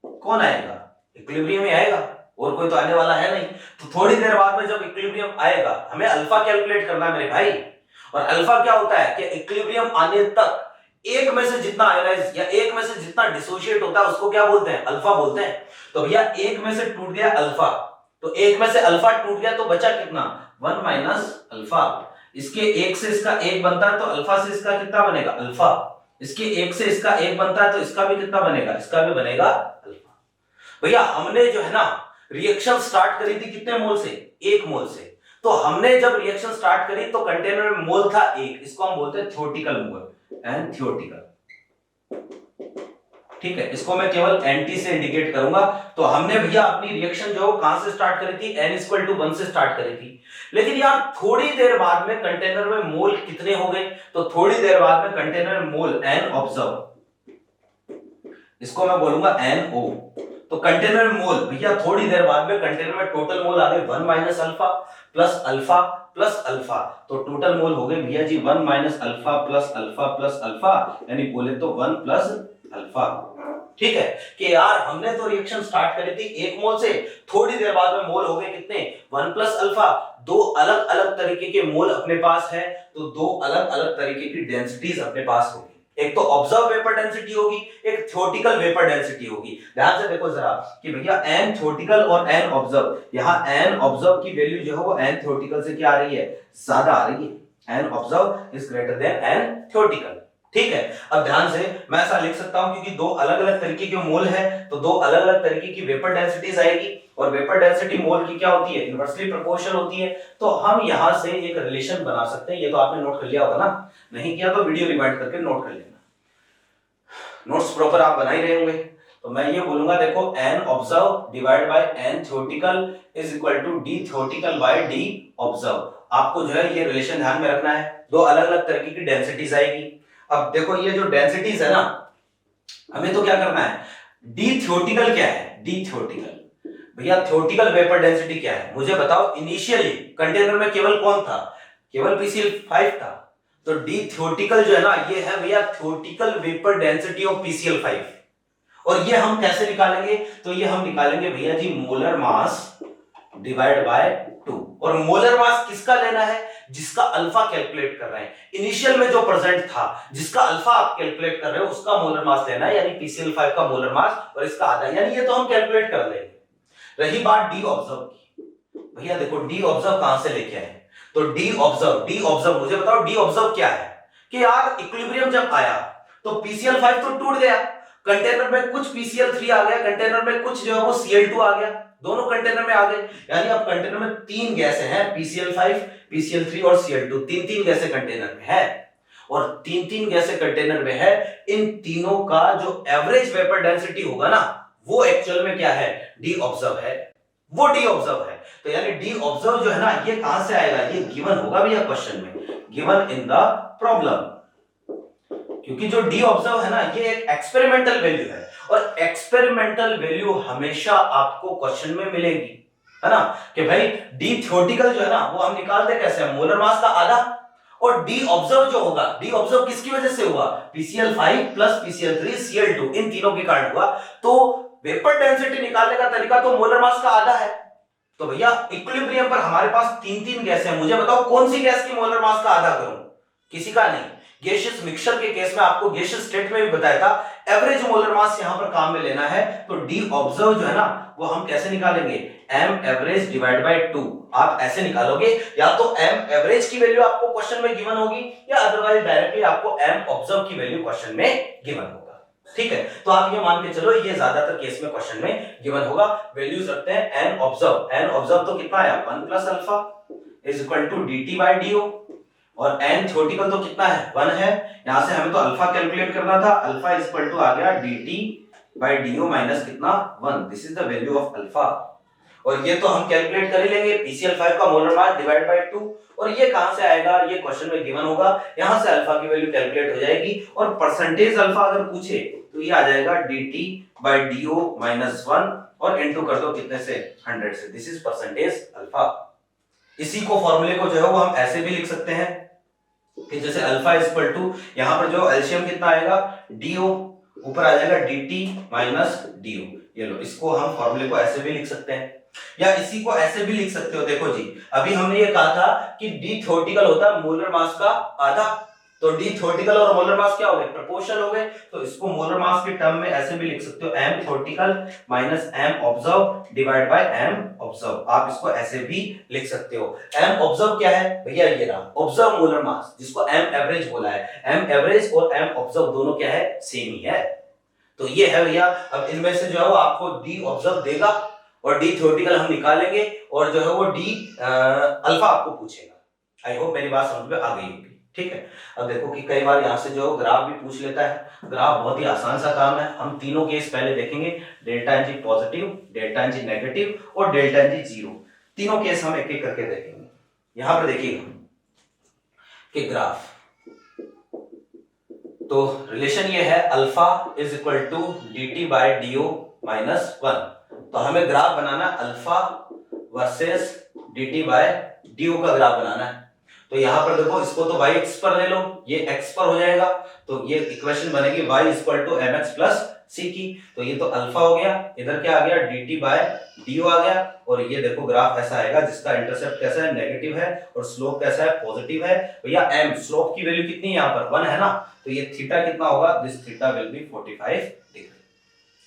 कौन आएगा, इक्विलिब्रियम ही आएगा, और कोई तो आने वाला है नहीं। तो थोड़ी देर बाद में जब इक्विलिब्रियम आएगा हमें अल्फा कैलकुलेट करना है मेरे भाई, और अल्फा क्या होता है कि इक्विलिब्रियम आने तक एक में से जितना आयोनाइज या एक में से जितना डिसोशिएट होता है उसको क्या बोलते हैं, अल्फा बोलते हैं। तो भैया एक में से टूट गया अल्फा, तो एक में से अल्फा टूट गया तो बचा कितना 1 माइनस अल्फा। इसके एक से इसका एक बनता है तो अल्फा से इसका कितना बनेगा अल्फा। इसके एक से इसका एक बनता है तो इसका भी कितना बनेगा, इसका भी बनेगा अल्फा। भैया हमने जो है ना रिएक्शन स्टार्ट करी थी कितने मोल से, 1 मोल से। तो हमने जब रिएक्शन स्टार्ट करी तो कंटेनर में मोल था 1, इसको हम बोलते हैं थ्योरेटिकल मोल एंड थ्योरेटिकल, ठीक है। इसको मैं केवल एंटी से इंडिकेट करूंगा। तो हमने भैया अपनी रिएक्शन जो कहां से स्टार्ट करी थी, n=1 से स्टार्ट करी थी। लेकिन यार थोड़ी देर बाद में कंटेनर में मोल कितने हो गए, तो थोड़ी देर बाद में कंटेनर में मोल n ऑब्जर्व, इसको मैं बोलूंगा NO। तो कंटेनर में मोल भैया थोड़ी देर बाद में कंटेनर में टोटल मोल आ गए 1 minus alpha plus alpha plus alpha. तो टोटल मोल हो गए भैया जी 1 minus alpha plus alpha plus alpha, यानी बोले तो 1 प्लस अल्फा। ठीक है कि यार हमने तो रिएक्शन स्टार्ट करी थी 1 मोल से, थोड़ी देर बाद में मोल हो गए कितने 1 प्लस अल्फा। दो अलग अलग तरीके के मोल अपने पास है, तो दो अलग अलग तरीके की डेंसिटीज अपने पास होगी। एक तो ऑब्जर्व वेपर डेंसिटी होगी, एक थ्योरेटिकल वेपर डेंसिटी होगी। ध्यान से देखो जरा कि भैया n थ्योरेटिकल और n ऑब्जर्व, यहाँ n ऑब्जर्व की वैल्यू जो है वो n थ्योरेटिकल से क्या आ रही है, ज्यादा आ रही है। n observe is greater than n theoretical. ठीक है, अब ध्यान से मैं ऐसा लिख सकता हूं क्योंकि दो अलग अलग तरीके के मोल है तो दो अलग अलग तरीके की वेपर डेंसिटीज आएगी, और वेपर डेंसिटी मोल की क्या होती है, इनवर्सली प्रोपोर्शनल होती है। तो हम यहां से एक रिलेशन बना सकते हैं। ये तो आपने नोट कर लिया होगा ना, नहीं किया तो वीडियो रिवाइंड करके नोट कर लेना, नोट्स प्रॉपर आप बना ही रहे होंगे। तो मैं ये बोलूंगा देखो n observe divide by n theoretical is equal to d theoretical by d observe. आपको जो है ये रिलेशन ध्यान में रखना है, दो अलग अलग तरीके की डेंसिटीज आएगी। अब देखो ये जो डेंसिटीज है ना, हमें तो क्या करना है, d थ्योरेटिकल क्या है, d थ्योरेटिकल भैया थ्योरेटिकल वेपर डेंसिटी क्या है मुझे बताओ। इनिशियली कंटेनर में केवल कौन था, केवल PCl5 था। तो d थ्योरेटिकल जो है ना ये है भैया theoretical vapour density of PCl5। और ये हम कैसे निकालेंगे, तो ये हम निकालेंगे भैया जी मोलर मास डिवाइड बाय 2। और मोलर मास किसका लेना है, जिसका अल्फा कैलकुलेट कर रहे हैं। इनिशियल में जो प्रेजेंट था जिसका अल्फा आप कैलकुलेट कर रहे हो उसका मोलर मास लेना है, यानी PCl5 का मोलर मास और इसका आधा, यानी ये तो हम कैलकुलेट कर लेंगे। रही बात डी ऑब्जर्व की, भैया देखो डी ऑब्जर्व कहां से लेके आए, तो डी ऑब्जर्व मुझे बताओ डी ऑब्जर्व क्या है कि यार इक्विलिब्रियम जब आया तो PCl5 तो टूट गया, कंटेनर में कुछ PCl3 आ गया, कंटेनर में कुछ जो है वो Cl2 आ गया, दोनों कंटेनर में आ गए। यानी अब कंटेनर में तीन गैसें हैं, PCl5, PCl3 और Cl2, तीन गैसें कंटेनर में है। और तीन गैसें कंटेनर में है, इन तीनों का जो एवरेज वेपर डेंसिटी होगा ना वो एक्चुअल में क्या है, डी ऑब्जर्व है, वो डी ऑब्जर्व है। तो यानी डी ऑब्जर्व जो है ना ये कहां से आएगा, ये गिवन होगा भैया क्वेश्चन में, गिवन इन द प्रॉब्लम। क्योंकि जो डी ऑब्जर्व है ना ये एक एक्सपेरिमेंटल वैल्यू है, और एक्सपेरिमेंटल वैल्यू हमेशा आपको क्वेश्चन में मिलेगी, है ना। कि भाई डी थ्योरेटिकल जो है ना वो हम निकालते कैसे, मोलर मास का आधा, और डी ऑब्जर्व जो होगा, डी ऑब्जर्व किसकी वजह से हुआ, PCl5 प्लस PCl3 Cl2 इन तीनों के कारण हुआ। तो वेपर डेंसिटी निकालने का तरीका तो मोलर मास का आधा है। तो भैया इक्विलिब्रियम पर हमारे पास तीन गैस है, मुझे बताओ कौन सी गैस की मोलर मास का आधा करूं, किसी का नहीं। गैसियस मिक्सचर के केस में आपको गैसियस स्टेट में भी बताया था एवरेज मोलर मास यहां पर काम में लेना है। तो डी ऑब्जर्व जो है ना वो हम कैसे निकालेंगे, m एवरेज डिवाइड बाय 2। आप ऐसे निकालोगे, या तो m एवरेज की वैल्यू आपको क्वेश्चन में गिवन होगी, या अदरवाइज डायरेक्टली आपको m ऑब्जर्व की वैल्यू क्वेश्चन में गिवन होगा। ठीक है, तो आप ये मान के चलो ये ज्यादातर केस में क्वेश्चन में गिवन होगा। वैल्यूज रखते हैं n ऑब्जर्व तो कितना आया 1 plus alpha is equal to dt by do, और n थ्योरेटिकल तो कितना है 1 है। यहां से हमें तो अल्फा कैलकुलेट करना था, अल्फा इज इक्वल टू आ गया dt बाय do माइनस कितना 1, this is the value of alpha. और ये तो हम कैलकुलेट कर ही लेंगे, PCl5 का मोलर मास डिवाइड बाय 2, और ये कहां से आएगा, ये क्वेश्चन में गिवन होगा, यहां से अल्फा की वैल्यू कैलकुलेट हो जाएगी। और परसेंटेज अल्फा अगर पूछे तो ये आ जाएगा dt बाय do माइनस 1 और इनटू कर दो कितने से 100 से, दिस इज परसेंटेज अल्फा। इसी को फॉर्मूले को जो है वो हम ऐसे भी लिख सकते हैं कि जैसे अल्फा इज इक्वल टू, यहां पर जो एलसीएम कितना आएगा डीओ, ऊपर आ जाएगा dt माइनस डीओ। ये लो, इसको हम फॉर्मूले को ऐसे भी लिख सकते हैं या इसी को ऐसे भी लिख सकते हो। देखो जी, अभी हमने ये कहा था कि d थ्योरेटिकल होता है मोलर मास का आधा, तो d थ्योरेटिकल और मोलर मास क्या हो गए, प्रोपोर्शनल हो गए। तो इसको मोलर मास के टर्म में ऐसे भी लिख सकते हो, m theoretical minus m observe divide bye m observe. आप इसको ऐसे भी लिख सकते हो। m ऑब्जर्व क्या है भैया, ये रहा ऑब्जर्व मोलर मास, जिसको m एवरेज बोला है। m एवरेज और m ऑब्जर्व दोनों क्या है, सेम ही है। तो ये है भैया। अब इनमें से जो है वो आपको d ऑब्जर्व देगा और d थ्योरेटिकल हम निकालेंगे और जो है वो d अल्फा आपको पूछेगा। आई होप मेरी बात समझ में आ गई होगी, ठीक है। अब देखो कि कई बार यहाँ से जो ग्राफ भी पूछ लेता है। ग्राफ बहुत ही आसान सा काम है। हम तीनों केस पहले देखेंगे, delta N G positive, delta N G negative और डेल्टा एन जी जीरो। तीनों केस हम एक एक करके देखेंगे। यहां पर देखिएगा कि ग्राफ, तो रिलेशन ये है alpha is equal to D T by D O minus 1। तो हमें ग्राफ बनाना alpha versus D T by D O का ग्राफ बनाना है। तो यहां पर देखो, इसको तो y x पर ले लो, ये x पर हो जाएगा, तो ये इक्वेशन बनेगी y equal to mx plus c की। तो ये तो अल्फा हो गया, इधर क्या आ गया dt बाय डी आ गया, और ये देखो ग्राफ ऐसा आएगा जिसका इंटरसेप्ट कैसा है, नेगेटिव है, और स्लोप कैसा है, पॉजिटिव है। भैया m स्लोप की वैल्यू कितनी है यहाँ पर 1 है ना, तो ये थीटा कितना होगा, this theta will be 45 degree.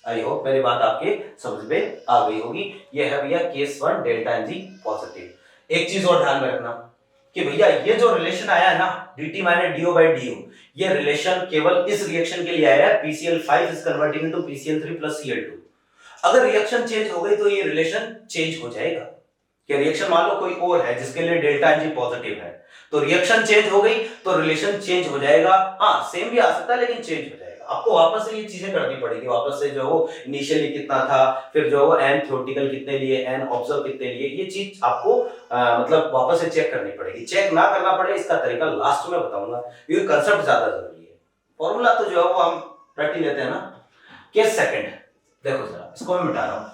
I hope मेरी बात आपके समझ में आ गई होगी। ये है भैया case 1 delta N G positive. एक चीज और ध्यान में रखना कि भैया ये जो रिलेशन आया है ना dt minus do by du, ये रिलेशन केवल इस रिएक्शन के लिए आया है, PCl5 is converting into PCl3 plus Cl2। अगर रिएक्शन चेंज हो गई तो ये रिलेशन चेंज हो जाएगा। कि रिएक्शन मान लो कोई और है जिसके लिए डेल्टा एन जी पॉजिटिव है, तो रिएक्शन चेंज हो गई तो रिलेशन चेंज हो जाएगा। हाँ सेम भी आ सकता है लेकिन चेंज हो जाएगा। आपको वापस से ये चीजें करनी पड़ेगी, वापस से जो वो इनिशियली कितना था, फिर जो वो n थ्योरेटिकल कितने लिए, n ऑब्जर्व कितने लिए, ये चीज आपको मतलब वापस से चेक करनी पड़ेगी। चेक ना करना पड़े इसका तरीका लास्ट में बताऊंगा, क्योंकि कंसेप्ट ज्यादा जरूरी है। फॉर्मूला तो जो है वो हम रट ही लेते हैं ना। केस सेकंड देखो जरा, इसको मैं मिटा रहा हूं।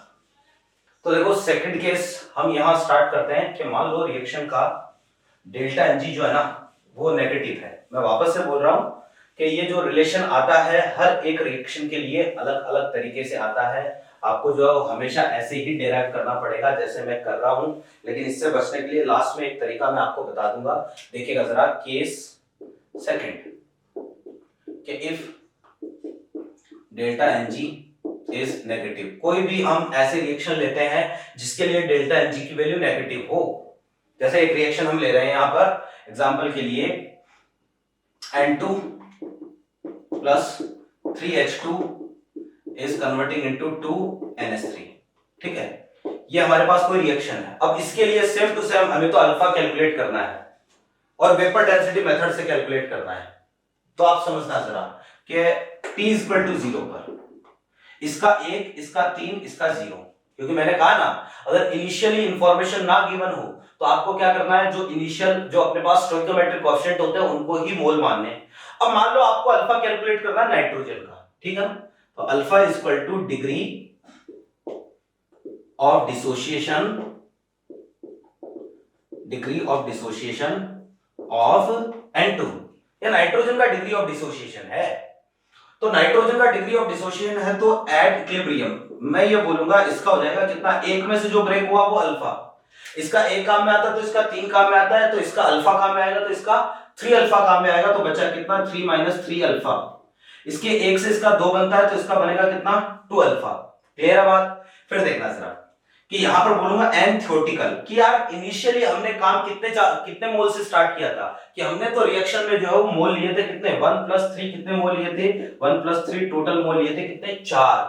तो देखो सेकंड केस हम यहां स्टार्ट करते हैं कि मान लो रिएक्शन का डेल्टा एन जी जो है ना वो नेगेटिव है। मैं वापस से बोल रहा हूं कि ये जो रिलेशन आता है हर एक रिएक्शन के लिए अलग अलग तरीके से आता है। आपको जो हमेशा ऐसे ही डिराइव करना पड़ेगा जैसे मैं कर रहा हूं, लेकिन इससे बचने के लिए लास्ट में एक तरीका मैं आपको बता दूंगा। देखिएगा जरा, केस सेकंड कि if delta N G is negative, कोई भी हम ऐसे रिएक्शन लेते हैं जिसके लिए डेल्टा एन जी की वैल्यू नेगेटिव हो। जैसे एक रिएक्शन हम ले रहे हैं यहां पर एग्जांपल के लिए N2 plus 3H2 is converting into 2NH3, ठीक है। ये हमारे पास कोई रिएक्शन है। अब इसके लिए सेम टू सेम हमें तो अल्फा कैलकुलेट करना है और वेपर डेंसिटी मेथड से कैलकुलेट करना है। तो आप समझना जरा कि T इक्वल टू 0 पर इसका 1, इसका 3, इसका 0, क्योंकि मैंने कहा ना अगर इनिशियली इंफॉर्मेशन ना गिवन हो तो आपको क्या करना है, जो इनिशियल जो अपने पास स्टोइकियोमेट्रिक कोएफिशिएंट होते हैं उनको ही मोल मानने हैं। अब मान लो आपको अल्फा कैलकुलेट करना है नाइट्रोजन का, ठीक है ना, तो alpha is equal two degree of dissociation of N2। या नाइट्रोजन का डिग्री ऑफ डिसोसिएशन है, तो नाइट्रोजन का डिग्री ऑफ डिसोसिएशन है तो एट इक्विलिब्रियम मैं ये बोलूंगा इसका हो जाएगा कितना, एक में से जो ब्रेक हुआ वो अल्फा, इसका एक काम में आता है तो इसका 3 काम में आता है, तो इसका अल्फा काम में आएगा तो इसका 3 अल्फा काम में आएगा, तो बचा कितना 3 माइनस 3 अल्फा। इसके एक से इसका 2 बनता है तो इसका बनेगा कितना 2 अल्फा। क्लियर है बात। फिर देखना जरा कि यहां पर बोलूंगा n थ्योरेटिकल कि यार इनिशियली हमने काम कितने मोल से स्टार्ट किया था, कि हमने तो रिएक्शन में जो है वो मोल लिए थे कितने 1 प्लस 3, कितने मोल लिए थे 1 प्लस 3, टोटल मोल लिए थे कितने 4।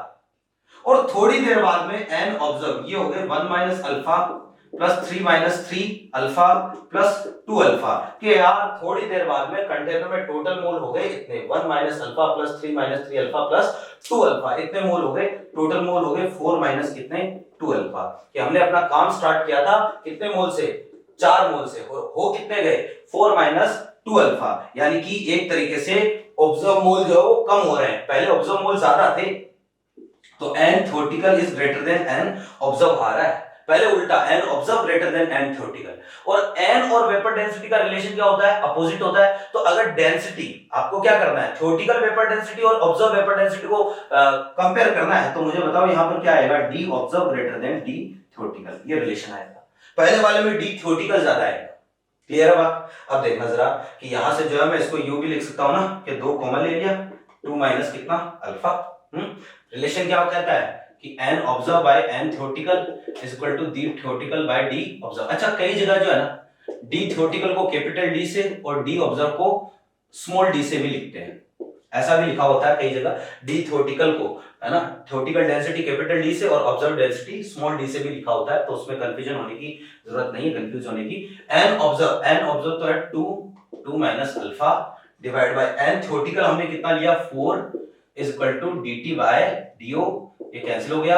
और थोड़ी देर बाद में n ऑब्जर्व ये हो गए 1 minus alpha plus 3 minus 3 alpha plus 2 alpha, कि यार थोड़ी देर बाद में कंटेनर में टोटल मोल हो गए इतने 1 minus alpha plus 3 minus 3 alpha plus 2 alpha, इतने मोल हो गए, टोटल मोल हो गए 4 माइनस कितने 2 अल्फा। कि हमने अपना काम स्टार्ट किया था कितने मोल से, 4 मोल से, हो कितने गए 4 माइनस 2 अल्फा। यानी कि एक तरीके से ऑब्जर्व मोल जो है वो कम हो रहे हैं, पहले ऑब्जर्व मोल ज्यादा थे तो n theoretical is greater than n observe आ रहा है, पहले उल्टा n observe greater than n theoretical. और n और वेपर डेंसिटी का रिलेशन क्या होता है, अपोजिट होता है। तो अगर डेंसिटी आपको क्या करना है, थ्योरेटिकल वेपर डेंसिटी और ऑब्जर्व वेपर डेंसिटी को कंपेयर करना है, तो मुझे बताओ यहां पर क्या आएगा, d observe greater then d theoretical, ये रिलेशन आएगा। पहले वाले में d थ्योरेटिकल ज्यादा आएगा। क्लियर है बात? अब देखना जरा कि यहां से जो है मैं इसको u भी लिख सकता हूं ना, कि 2 कॉमन ले लिया, 2 माइनस कितना अल्फा। रिलेशन क्या कहता है कि n observe by n theoretical is equal to d theoretical by d observe. अच्छा, कई जगह जो है ना d थ्योरेटिकल को कैपिटल D से और d ऑब्जर्व को स्मॉल d से भी लिखते हैं, ऐसा भी लिखा होता है कई जगह, d थ्योरेटिकल को, है ना, थ्योरेटिकल डेंसिटी कैपिटल D से और ऑब्जर्व डेंसिटी स्मॉल d से भी लिखा होता है, तो उसमें कंफ्यूजन होने की जरूरत नहीं है, कंफ्यूज होने की। n ऑब्जर्व तो है 2 minus alpha divide by n theoretical हमने कितना लिया 4 is equal to dt by do, ये कैंसिल हो गया।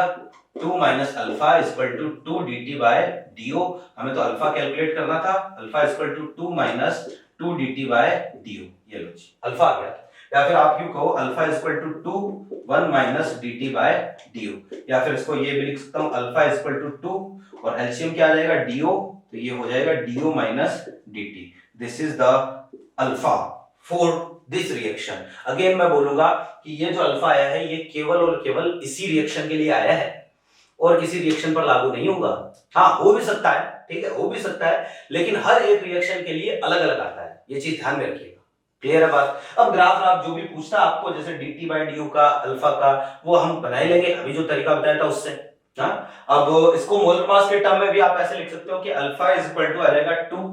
2 minus alpha is equal to 2 dt by do, हमें तो अल्फा कैलकुलेट करना था, alpha is equal to 2 minus 2 dt by do, ये लो जी अल्फा आ गया। या फिर आप यूं कहो alpha is equal to 2 1 minus dt by do, या फिर इसको ये भी लिख सकता हूं अल्फा इज इक्वल टू 2 और एलसीएम क्या आ जाएगा do, तो ये हो जाएगा do minus dt। This is the alpha for this reaction. Again मैं बोलूंगा कि ये जो अल्फा आया है ये केवल और केवल इसी रिएक्शन के लिए आया है और किसी रिएक्शन पर लागू नहीं होगा। हाँ, हो भी सकता है, ठीक है, हो भी सकता है, लेकिन हर एक रिएक्शन के लिए अलग अलग आता है, ये चीज ध्यान में रखिएगा। क्लियर है बात? अब ग्राफ आप जो भी पूछता आपको, जैसे dt बाय du का अल्फा का, वो हम बना ही लेंगे, अभी जो तरीका बताया था उससे। हाँ, अब इसको मोलर मास के टर्म में भी आप ऐसे लिख सकते हो कि अल्फा इज इक्वल टू आ जाएगा 2,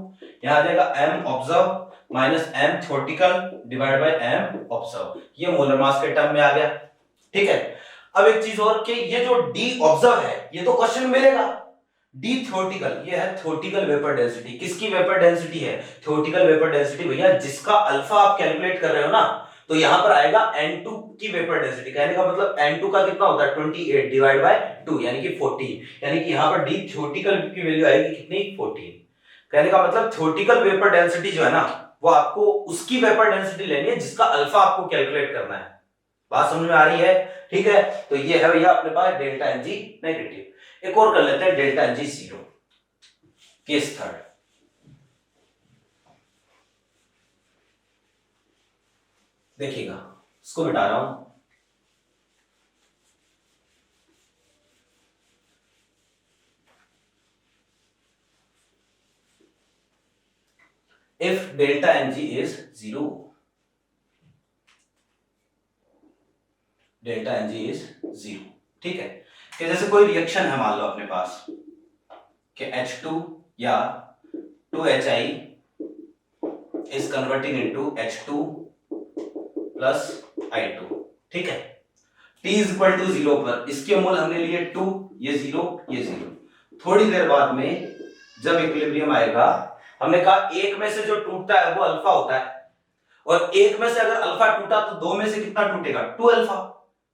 यहां आ जाएगा m observe minus m theoretical divide by m observe, ये मोलर मास के टर्म में आ गया। ठीक है, अब एक चीज और कि ये जो d ऑब्जर्व है ये तो क्वेश्चन मिलेगा, d थ्योरेटिकल, ये है थ्योरेटिकल वेपर डेंसिटी। किसकी वेपर डेंसिटी है? थ्योरेटिकल वेपर डेंसिटी भैया, जिसका अल्फा आप कैलकुलेट कर रहे हो ना, तो यहां पर आएगा n2 की वेपर डेंसिटी। कहने का मतलब n2 का कितना होता है 28 डिवाइड बाय 2 यानी कि 14, यानी कि यहां पर d थ्योरेटिकल की वैल्यू आएगी कितनी 14। कहने का मतलब थ्योरेटिकल वेपर डेंसिटी जो है ना, वो आपको उसकी वेपर डेंसिटी लेनी है जिसका अल्फा आपको कैलकुलेट करना है। बात समझ में आ रही है? ठीक है, तो ये है भैया अपने पास डेल्टा एन जी नेगेटिव। एक और कर लेते हैं delta N G zero, case third. देखिएगा, इसको मिटा रहा हूं। If delta N G is zero, delta N G is zero, ठीक है, कि जैसे कोई रिएक्शन है मान लो अपने पास कि H2 या 2HI is converting into H2 plus I2, ठीक है। T is equal to 0 पर इसके मोल हमने लिए 2, ये 0, ये 0। थोड़ी देर बाद में जब इक्विलिब्रियम आएगा, हमने कहा एक में से जो टूटता है वो अल्फा होता है, और एक में से अगर अल्फा टूटा तो दो में से कितना टूटेगा 2 अल्फा,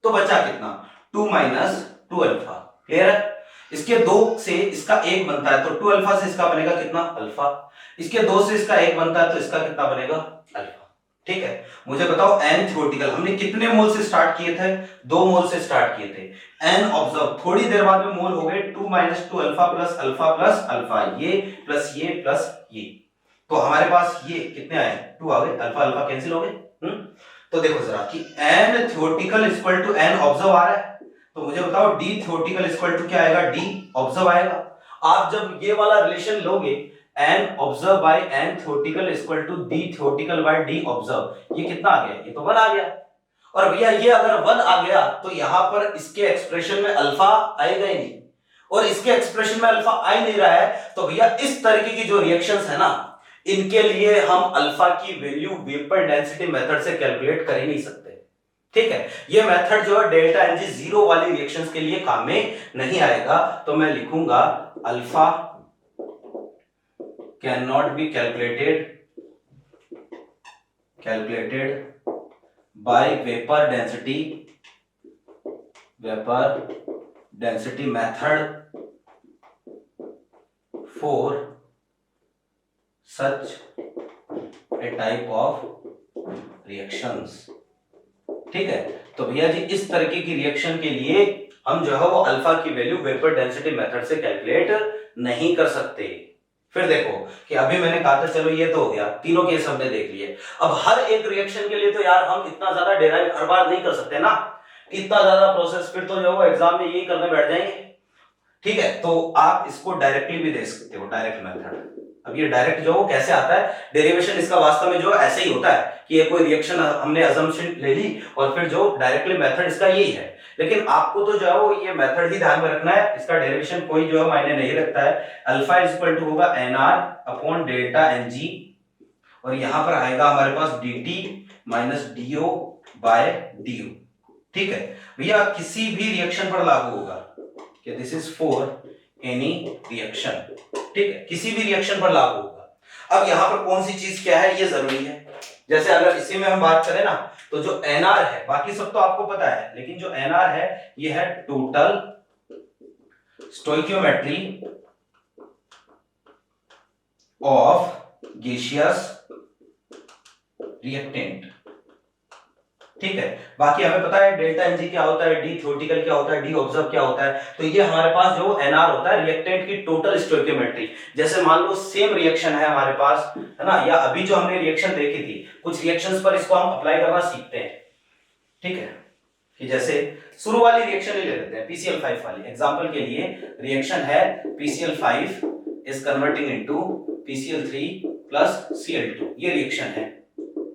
तो बचा कितना 2 माइनस 2 अल्फा। क्लियर है? इसके दो से इसका एक बनता है तो 2 अल्फा से इसका बनेगा कितना अल्फा, इसके दो से इसका एक बनता है तो इसका कितना बनेगा अल्फा। ठीक है, मुझे बताओ n थ्योरेटिकल हमने कितने मोल से स्टार्ट किए थे? 2 मोल से स्टार्ट किए थे। n ऑब्जर्व थोड़ी देर बाद में मोल हो गए 2 माइनस 2 अल्फा प्लस अल्फा, ये प्लस ये, तो हमारे पास ये कितने आए 2 आ गए, अल्फा अल्फा कैंसिल हो गए। तो देखो जरा कि n theoretical equal to n observe आ रहा है, तो मुझे बताओ d थ्योरेटिकल इक्वल टू क्या आएगा d ऑब्जर्व आएगा। आप जब ये वाला रिलेशन लोगे n observe by n theoretical equal to d theoretical by d observe, ये कितना आ गया? ये तो 1 आ गया। और भैया ये अगर 1 आ गया तो यहां पर इसके एक्सप्रेशन में अल्फा आएगा ही नहीं, और इसके एक्सप्रेशन में अल्फा आ ही नहीं रहा है, तो भैया इस तरीके की जो रिएक्शंस है ना, इनके लिए हम अल्फा की वैल्यू वेपर डेंसिटी मेथड से कैलकुलेट कर ही नहीं सकते। ठीक है, ये मेथड जो है डेल्टा एनजी जीरो वाली रिएक्शंस के लिए काम में नहीं आएगा, तो मैं लिखूंगा alpha can not be calculated by vapour density method for such a type of reactions। ठीक है। तो भैया जी इस तरीके की रिएक्शन के लिए हम जो है वो अल्फा की वैल्यू वेपर डेंसिटी मेथड से कैलकुलेट नहीं कर सकते। फिर देखो कि अभी मैंने कहा था चलो ये तो हो गया, तीनों केस हमने देख लिए। अब हर एक रिएक्शन के लिए तो यार हम इतना ज्यादा डेराइव हर बार नहीं कर सकते ना, इतना ज्यादा प्रोसेस, फिर तो जो है एग्जाम में यही करने बैठ जाएंगे। ठीक है, तो आप इसको डायरेक्टली भी दे सकते हो, डायरेक्ट मेथड। अब ये डायरेक्ट जो कैसे आता है, डेरिवेशन इसका वास्तव में जो ऐसे ही होता है कि ये कोई रिएक्शन हमने अजम्पशन ले ली और फिर जो डायरेक्टली मेथड इसका यही है। लेकिन आपको तो जो है वो ये मेथड ही ध्यान में रखना है, इसका डेरिवेशन कोई जो है मायने नहीं रखता है। अल्फा इज इक्वल टू होगा nr अपॉन डेल्टा ng, और यहां पर आएगा हमारे पास dt minus do by du। ठीक है भैया, किसी भी रिएक्शन पर लागू होगा कि this is for any reaction, ठीक है, किसी भी रिएक्शन पर लागू होगा। अब यहां पर कौन सी चीज क्या है ये जरूरी है। जैसे अगर इसी में हम बात करें ना, तो जो NR है, बाकी सब तो आपको पता है, लेकिन जो NR है ये है total stoichiometry of gaseous reactant. ठीक है, बाकी हमें पता है डेल्टा एनजी क्या होता है, डी थ्योरेटिकल क्या होता है, डी ऑब्जर्व क्या होता है। तो ये हमारे पास जो एनआर होता है रिएक्टेंट की टोटल स्टोइकियोमेट्री। जैसे मान लो सेम रिएक्शन है हमारे पास, है ना, या अभी जो हमने रिएक्शन देखी थी, कुछ रिएक्शंस पर इसको हम अप्लाई करना सीखते हैं। ठीक है, कि जैसे शुरू वाली रिएक्शन ही ले लेते हैं, PCl5 वाली। एग्जांपल के लिए रिएक्शन है PCl5 is converting into PCl3 plus Cl2, ये रिएक्शन है।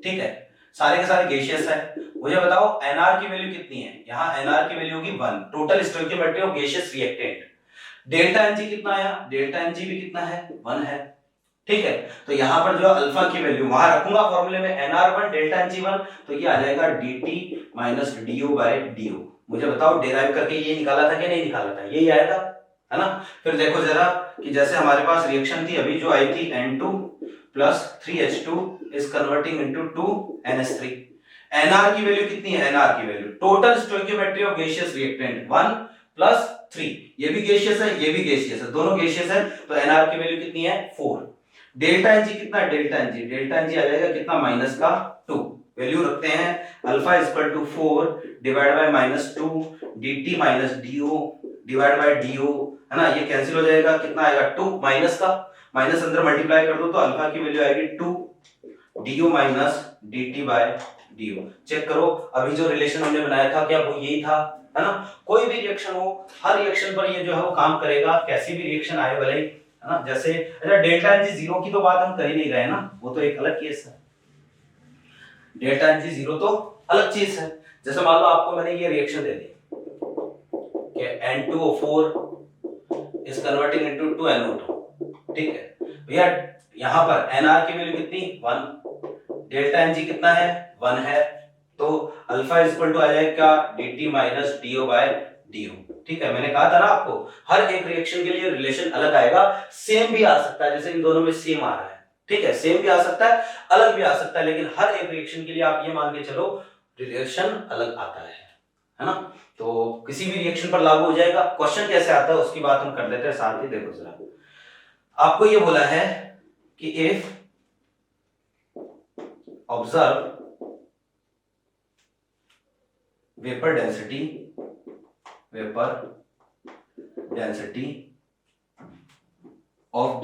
ठीक है, सारे के सारे गैसियस है। मुझे बताओ NR की वैल्यू कितनी है, यहाँ NR की वैल्यू होगी 1, total stoichiometry of gaseous reactant. Delta Ng कितना आया, डेल्टा Ng भी कितना है, 1 है। ठीक है, तो यहां पर जो अल्फा की वैल्यू वहां रखूंगा फॉर्मूले में NR1 डेल्टा Ng1, तो ये आ जाएगा dt minus do by du। मुझे बताओ डेराइव करके ये निकाला था कि नहीं निकाला था, यही आया था, है ना। फिर देखो जरा कि जैसे हमारे पास रिएक्शन थी अभी जो आई थी N2 plus 3H2 is converting into 2NH3। NR की वैल्यू कितनी है, NR की value total stoichiometry of gaseous reactant 1 plus 3, ये भी गैसियस है ये भी गैसियस है, दोनों गैसियस है, तो NR की वैल्यू कितनी है 4। डेल्टा Ng कितना है, डेल्टा Ng आ जाएगा कितना, माइनस का 2। वैल्यू रखते हैं alpha is equal to 4 divide by minus 2 dt minus do divide by do, है ना, ये कैंसिल हो जाएगा, कितना आएगा 2, माइनस का माइनस अंदर मल्टीप्लाई कर दो तो अल्फा की वैल्यू आएगी 2 du minus dt by do। Check करो अभी जो रिलेशन हमने बनाया था क्या वो यही था, है ना। कोई भी रिएक्शन हो, हर रिएक्शन पर ये जो है वो काम करेगा, कैसी भी रिएक्शन आए भले, है ना। जैसे अच्छा डेल्टा Ng जीरो की तो बात हम कर ही नहीं रहे ना, वो तो एक अलग केस है। डेल्टा Ng जीरो तो अलग चीज है। जैसे मान लो आपको मैंने ये रिएक्शन दे दी कि N2O4 is converting into 2NO2। ठीक है भैया, यहां पर NR की वैल्यू कितनी 1, डेल्टा Ng कितना है 1 है, तो अल्फा इज इक्वल टू आ जाएगा dt minus do by du। ठीक है, मैंने कहा था ना आपको हर एक रिएक्शन के लिए रिलेशन अलग आएगा, सेम भी आ सकता है, जैसे इन दोनों में सेम आ रहा है। ठीक है, सेम भी आ सकता है अलग भी आ सकता है, लेकिन हर एक रिएक्शन के लिए आप ये मान के चलो रिलेशन अलग आता है ना। तो किसी भी रिएक्शन पर लागू हो जाएगा। क्वेश्चन कैसे आता है उसकी बात हम कर लेते हैं साथ ही। देखो जरा, आपको ये बोला है कि if observe vapour density of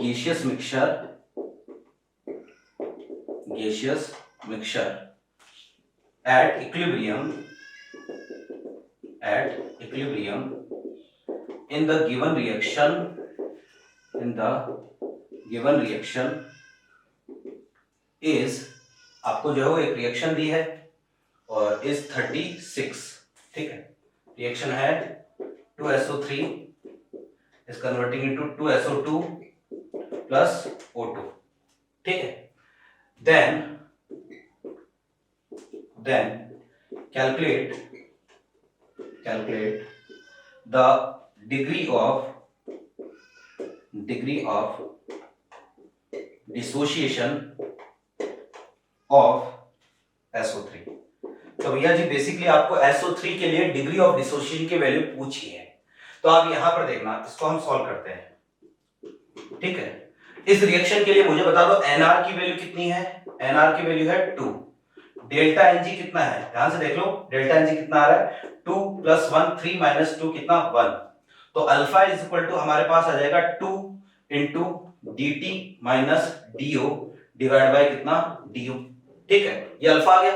gaseous mixture at equilibrium in the given reaction is, आपको जो है वो एक रिएक्शन दी है और इज 36। ठीक है, रिएक्शन है 2SO3 is converting into 2SO2 plus O2। ठीक है, then calculate the degree of dissociation of SO3। तो भैया जी बेसिकली आपको SO3 के लिए डिग्री ऑफ डिसोसिएशन की वैल्यू पूछी है, तो आप यहां पर देखना, इसको हम सॉल्व करते हैं। ठीक है, इस रिएक्शन के लिए मुझे बता दो NR की वैल्यू कितनी है, NR की वैल्यू है 2, डेल्टा एन जी कितना है, ध्यान से देख लो, डेल्टा एन जी कितना आ रहा है 2 + 1 3 - 2 कितना 1, तो अल्फा इज इक्वल टू हमारे पास आ जाएगा 2 into dt minus dio divide by कितना du। ठीक है, ये अल्फा आ गया,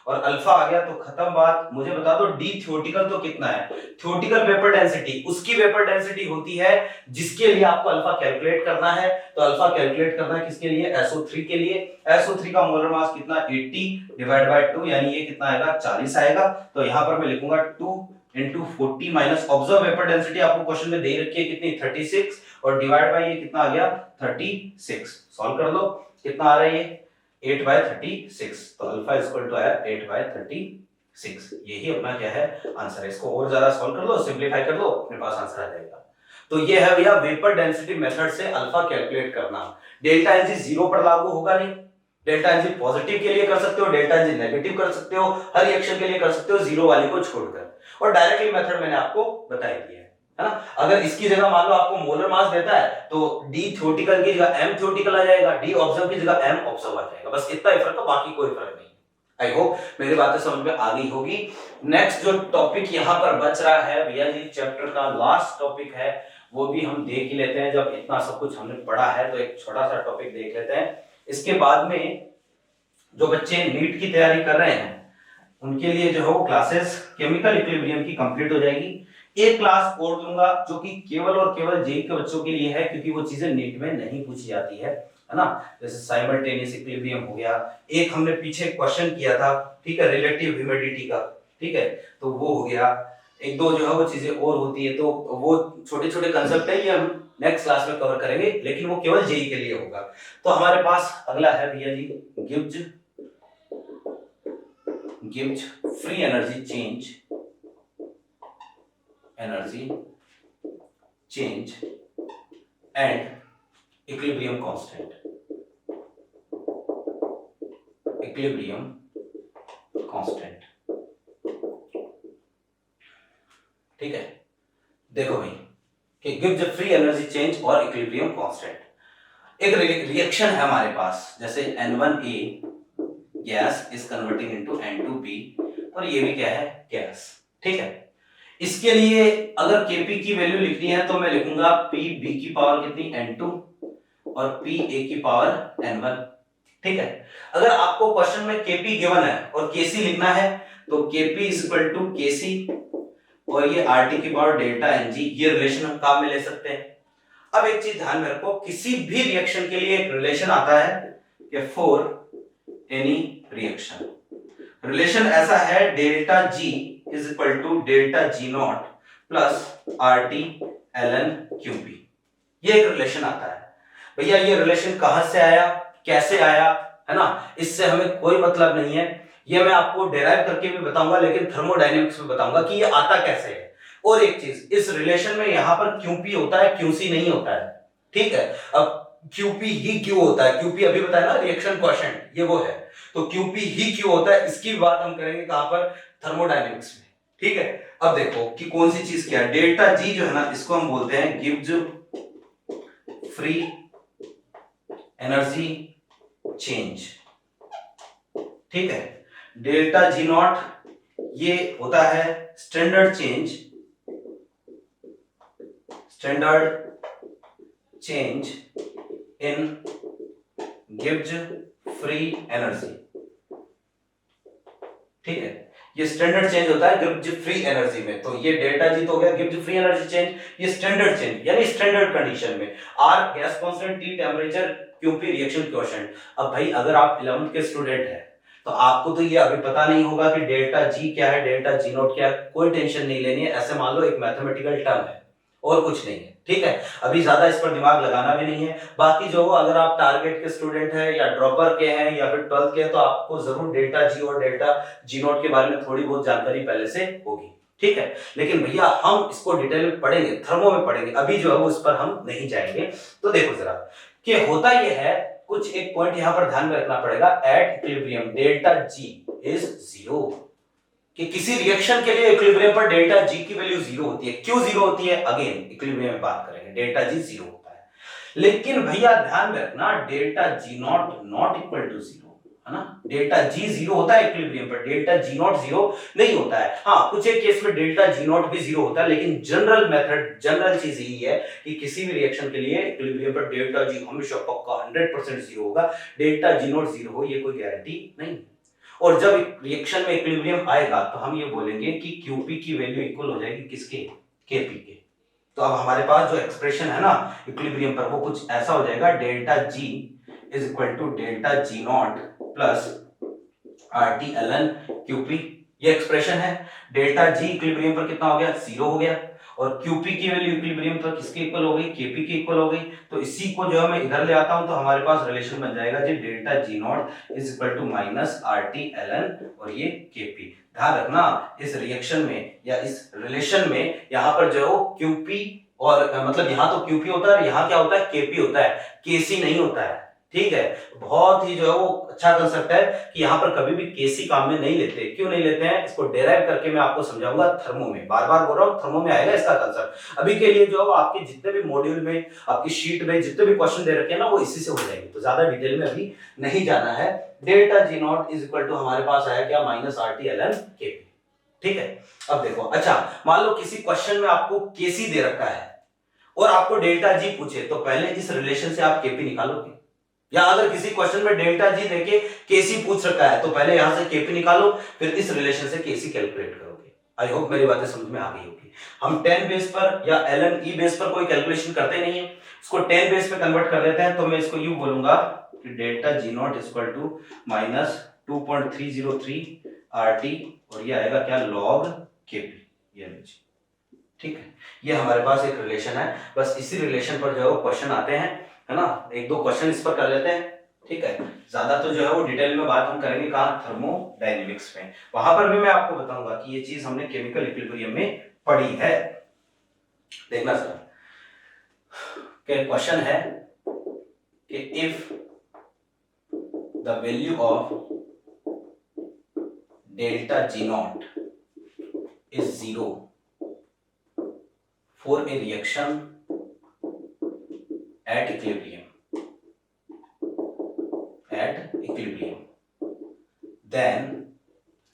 और अल्फा आ गया तो खत्म बात। मुझे बता दो डी थ्योरेटिकल तो कितना है, थ्योरेटिकल वेपर डेंसिटी उसकी वेपर डेंसिटी होती है जिसके लिए आपको अल्फा कैलकुलेट करना है। तो अल्फा कैलकुलेट करना है किसके लिए, SO3 के लिए। SO3 का मोलर मास कितना 80 डिवाइड बाय 2 यानी ये कितना आएगा 40 आएगा। तो यहां पर मैं लिखूंगा 2 into 40 minus observe vapour density आपको क्वेश्चन में दे रखी है कितनी 36, और डिवाइड बाय ये कितना आ गया 36। सॉल्व कर लो, कितना आ रहा है ये 8/36, तो अल्फा इज इक्वल टू आया 8/36। यही अपना क्या है आंसर है। इसको और ज्यादा सॉल्व कर लो, सिंपलीफाई कर लो, अपने पास आंसर आ जाएगा। तो ये है भैया वेपर डेंसिटी मेथड से अल्फा कैलकुलेट करना। डेल्टा एनजी 0 पर लागू होगा नहीं, डेल्टा एनजी पॉजिटिव के लिए कर सकते हो, डेल्टा एनजी नेगेटिव कर सकते हो, हर रिएक्शन के लिए कर सकते हो, जीरो वाली को छोड़कर। और डायरेक्टली मेथड मैंने आपको बता दी है ना। अगर इसकी जगह मान लो आपको मोलर मास देता है तो डी थ्योरेटिकल की जगह एम थ्योरेटिकल आ जाएगा, डी ऑब्जर्व की जगह एम ऑब्जर्व आ जाएगा, बस इतना ही फर्क है, बाकी कोई फर्क नहीं। आई होप मेरी बातें समझ में आ गई होगी। नेक्स्ट जो टॉपिक यहां पर बच रहा है भैया जी, चैप्टर का लास्ट टॉपिक है, वो भी हम देख ही लेते हैं। जब इतना सब कुछ हमने पढ़ा है तो एक छोटा सा टॉपिक देख लेते हैं। इसके बाद में जो बच्चे नीट की तैयारी कर रहे हैं उनके लिए जो है वो क्लासेस केमिकल इक्विलिब्रियम की कंप्लीट हो जाएगी। एक क्लास और दूंगा जो कि केवल और केवल जेई के बच्चों के लिए है, क्योंकि वो चीजें नीट में नहीं पूछी जाती है ना। जैसे साइमल्टेनियस इक्विलिब्रियम हो गया, एक हमने पीछे क्वेश्चन किया था, ठीक है, रिलेटिव ह्यूमिडिटी का, ठीक है, तो वो हो गया। एक दो जो है वो चीजें और होती है, तो वो छोटे छोटे कंसेप्ट है, ये हम नेक्स्ट क्लास में कवर करेंगे, लेकिन वो केवल जेई के लिए होगा। तो हमारे पास अगला है भैया जी gives free energy change and equilibrium constant। ठीक है, देखो भाई कि gives फ्री एनर्जी चेंज और इक्विलिब्रियम कांस्टेंट। एक रिएक्शन है हमारे पास, जैसे N1A gas is converting into N2B, और ये भी क्या है गैस, ठीक है। इसके लिए अगर Kp की वैल्यू लिखनी है तो मैं लिखूंगा Pb की पावर कितनी N2 और Pa की पावर N1, ठीक है। अगर आपको क्वेश्चन में Kp गिवन है और Kc लिखना है तो Kp is equal to Kc और ये RT की पावर डेल्टा Ng, ये रिलेशन हम काम में ले सकते हैं। अब एक चीज ध्यान में रखो, किसी भी रिएक्शन के लिए एक रिलेशन आता है कि फॉर एनी रिएक्शन, रिलेशन ऐसा है delta G is equal to delta G not plus RT ln QP, ये एक रिलेशन आता है। भैया ये रिलेशन कहां से आया, कैसे आया, है ना, इससे हमें कोई मतलब नहीं है, ये मैं आपको डेराइव करके भी बताऊंगा, लेकिन थर्मोडायनेमिक्स में बताऊंगा कि ये आता कैसे है। और एक चीज, इस रिलेशन में यहां पर QP होता है, QC नहीं होता है, ठीक है। अब QP ही Q होता है, QP अभी बताया ना रिएक्शन क्वोशिएंट, ये वो है, तो QP ही Q होता है। इसकी बात हम करेंगे कहां पर, थर्मोडायनेमिक्स में, ठीक है। अब देखो कि कौन सी चीज क्या है, डेल्टा G जो है ना, इसको हम बोलते हैं गिव्स फ्री एनर्जी चेंज, ठीक है। डेल्टा G नॉट ये होता है standard change in gives free energy, ठीक है। ये स्टैंडर्ड चेंज होता है गिव्स फ्री एनर्जी में, तो ये डेल्टा G तो हो गया गिव्स फ्री एनर्जी चेंज, ये स्टैंडर्ड चेंज यानी स्टैंडर्ड कंडीशन में। R gas constant, T temperature, QP reaction quotient. अब भाई अगर आप 11th के स्टूडेंट हैं तो आपको तो ये अभी पता नहीं होगा कि डेल्टा G क्या है, डेल्टा G नॉट क्या है, कोई टेंशन नहीं लेनी है, ऐसे मान लो एक मैथमेटिकल टर्म है और कुछ नहीं है, ठीक है। अभी ज्यादा इस पर दिमाग लगाना भी नहीं है। बाकी जो अगर आप टारगेट के स्टूडेंट हैं या ड्रॉपर के हैं या फिर 12th के हैं तो आपको जरूर डेल्टा G और डेल्टा G नॉट के बारे में थोड़ी बहुत जानकारी पहले से होगी, ठीक है। लेकिन भैया हम इसको डिटेल में पढ़ेंगे, थर्मो में पढ़ेंगे, अभी जो है वो इस पर हम नहीं जाएंगे। तो देखो जरा कि होता यह है, कुछ एक पॉइंट यहां पर ध्यान में रखना पड़ेगा, at equilibrium delta G is 0, कि किसी रिएक्शन के लिए इक्विलिब्रियम पर डेल्टा G की वैल्यू 0 होती है। क्यों 0 होती है, अगेन इक्विलिब्रियम में बात करेंगे, डेल्टा G 0 होता है। लेकिन भैया ध्यान में रखना delta G not equal to 0, है ना। डेल्टा जी जीरो होता है इक्विलिब्रियम पर, डेल्टा जी नॉट जीरो नहीं होता है। हाँ, कुछ एक केस में डेल्टा जी नॉट भी जीरो होता है, लेकिन जनरल मेथड, जनरल चीज यही है कि किसी भी रिएक्शन के लिए इक्विलिब्रियम पर डेल्टा जी हमेशा पक्का 100% जीरो होगा। डेल्टा जी नॉट जीरो हो ये कोई गारंटी नहीं। और जब रिएक्शन में इक्विलिब्रियम आएगा तो हम ये बोलेंगे कि क्यूपी की वैल्यू इक्वल हो जाएगी किसके, केपी के। तो अब हमारे पास जो एक्सप्रेशन है ना इक्विलिब्रियम पर, वो कुछ ऐसा हो जाएगा, delta G is equal to delta G not plus R T L N QP. ये एक्सप्रेशन है। डेल्टा जी इक्विलिब्रियम पर कितना हो गया, जीरो हो गया, और क्यूपी की वैल्यू इक्विलिब्रियम पर किसके इक्वल हो गई, केपी के इक्वल हो गई। तो इसी को जो है मैं इधर ले आता हूं तो हमारे पास रिलेशन बन जाएगा जी, delta G not is equal to minus R T L N और ये केपी। ध्यान रखना इस रिएक्शन में या इस रिलेशन में यहाँ पर जो है क्यूपी और मतलब यहाँ तो क्यूपी होता है और यहाँ क्या होता है, केपी होता है, केसी नहीं होता है। ठीक है, बहुत ही जो है वो अच्छा कंसेप्ट है कि यहाँ पर कभी भी केसी काम में नहीं लेते। क्यों नहीं लेते हैं, इसको डेराइव करके मैं आपको समझाऊंगा थर्मो में। बार बार बोल रहा हूँ, थर्मो में आएगा इसका कंसेप्ट। अभी के लिए जो है आपके जितने भी मॉड्यूल में, आपकी शीट में जितने भी क्वेश्चन दे रखे हैं ना, वो इसी से हो जाएंगे, तो ज्यादा डिटेल में अभी नहीं जाना है। Delta G not is equal to हमारे पास आया क्या, minus R T L N KP. ठीक है, अब देखो, अच्छा मान लो किसी क्वेश्चन में आपको केसी दे रखा है और आपको डेल्टा जी पूछे, तो पहले इस रिलेशन से आप केपी निकालोगे। या अगर किसी क्वेश्चन में डेल्टा जी देके केसी पूछ रखा है तो पहले यहां से केपी निकालो, फिर इस रिलेशन से केसी कैलकुलेट करोगे। आई होप मेरी बातें समझ में आ गई होगी। हम 10 बेस पर या ln e बेस पर कोई कैलकुलेशन करते नहीं है, इसको 10 बेस पे कन्वर्ट कर देते हैं। तो मैं इसको यूं बोलूंगा कि delta G not equal to minus 2.303 RT और ये आएगा क्या, लॉग केपी। ये लीजिए, ठीक है, ये हमारे पास एक रिलेशन है। बस इसी रिलेशन पर जो है क्वेश्चन आते हैं, है ना। एक दो क्वेश्चन इस पर कर लेते हैं, ठीक है। ज्यादा तो जो है वो डिटेल में बात हम करेंगे कहाँ, थर्मोडायनेमिक्स में। वहां पर भी मैं आपको बताऊंगा कि ये चीज हमने केमिकल इक्विलिब्रियम में पढ़ी है। देखना सर, क्वेश्चन है कि if the value of delta G not is zero for a reaction at equilibrium, then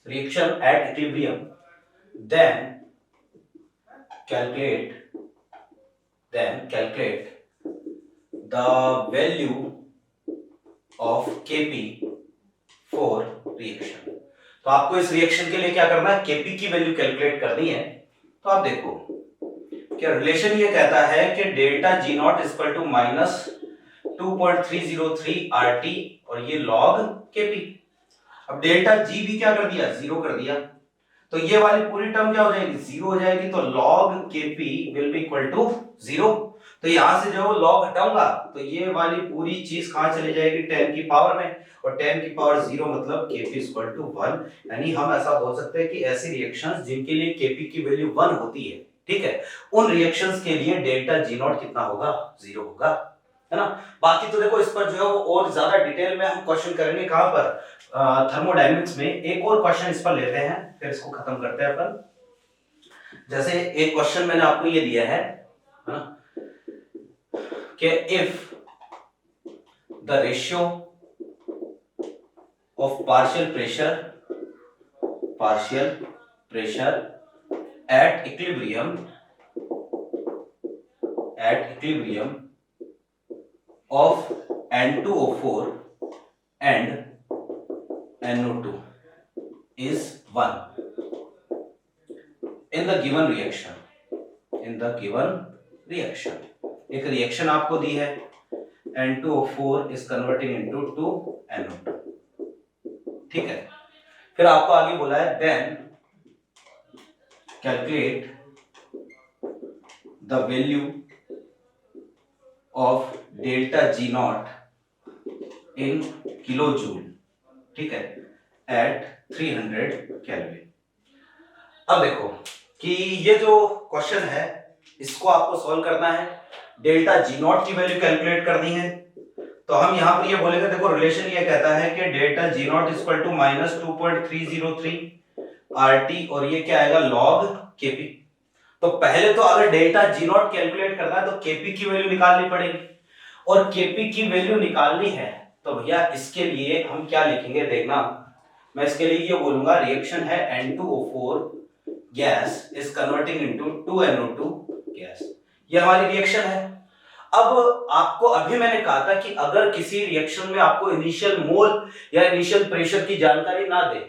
reaction at equilibrium, then calculate the value of Kp for reaction। तो आपको इस रिएक्शन के लिए क्या करना है, Kp की वैल्यू कैलकुलेट करनी है। तो आप देखो क्या रिलेशन ये कहता है कि delta G not equal to minus 2.303 RT और ये लॉग केपी। अब डेल्टा जी भी क्या कर दिया, जीरो कर दिया, तो ये वाली पूरी टर्म क्या हो जाएगी, जीरो हो जाएगी। तो log KP will be equal to zero. तो यहां से जो लॉग हटाऊंगा तो ये वाली पूरी चीज कहां चली जाएगी, 10 की पावर में, और 10 की पावर जीरो मतलब केपी इक्वल टू 1। यानी हम ऐसा बोल सकते हैं कि ऐसी रिएक्शंस जिनके लिए केपी की वैल्यू 1 होती है, ठीक है, उन रिएक्शंस के लिए डेल्टा जी नॉट कितना होगा, जीरो होगा, है ना। बाकी तो देखो इस पर जो है वो और ज्यादा डिटेल में हम क्वेश्चन करेंगे कहां पर, थर्मोडायनेमिक्स में। एक और क्वेश्चन इस पर लेते हैं, फिर इसको खत्म करते हैं अपन। जैसे एक क्वेश्चन मैंने आपको ये दिया है ना, कि if the ratio of partial pressure at equilibrium of N2O4 and NO2 is 1 in the given reaction। एक रिएक्शन आपको दी है, N2O4 is converting into 2NO2, ठीक है। फिर आपको आगे बोला है then calculate the value of delta G naught in kilojoule, ठीक है, at 300 Kelvin। अब देखो कि ये जो क्वेश्चन है इसको आपको सॉल्व करना है, डेल्टा जी नॉट की वैल्यू कैलकुलेट करनी है। तो हम यहां पर ये बोलेंगे, देखो रिलेशन ये कहता है कि delta G not equal to minus 2.303 RT और ये क्या आएगा, लॉग केपी। तो पहले तो अगर डेल्टा जी नॉट कैलकुलेट करना है तो केपी की वैल्यू निकालनी पड़ेगी, और केपी की वैल्यू निकालनी है तो भैया इसके लिए हम क्या लिखेंगे देखना, मैं इसके लिए ये बोलूंगा रिएक्शन है N2O4 gas is converting into 2NO2 gas, ये हमारी रिएक्शन है। अब आपको अभी मैंने कहा था कि अगर किसी रिएक्शन में आपको इनिशियल मोल या इनिशियल प्रेशर की जानकारी ना दे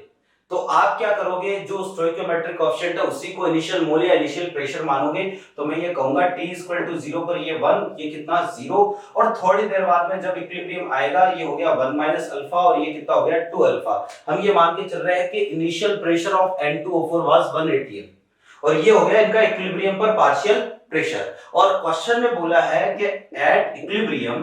तो आप क्या करोगे, जो स्टोइकियोमेट्रिक कोएफिशिएंट है उसी को इनिशियल मोल या इनिशियल प्रेशर मानोगे। तो मैं ये कहूंगा t इक्वल टू 0 पर ये 1, ये कितना 0, और थोड़ी देर बाद में जब इक्विलिब्रियम आएगा ये हो गया 1 माइनस अल्फा और ये कितना हो गया 2 अल्फा। हम ये मान के चल रहे हैं कि initial pressure of N2O4 was 1 atm और ये हो गया इनका इक्विलिब्रियम पर पार्शियल प्रेशर। और क्वेश्चन में बोला है कि at equilibrium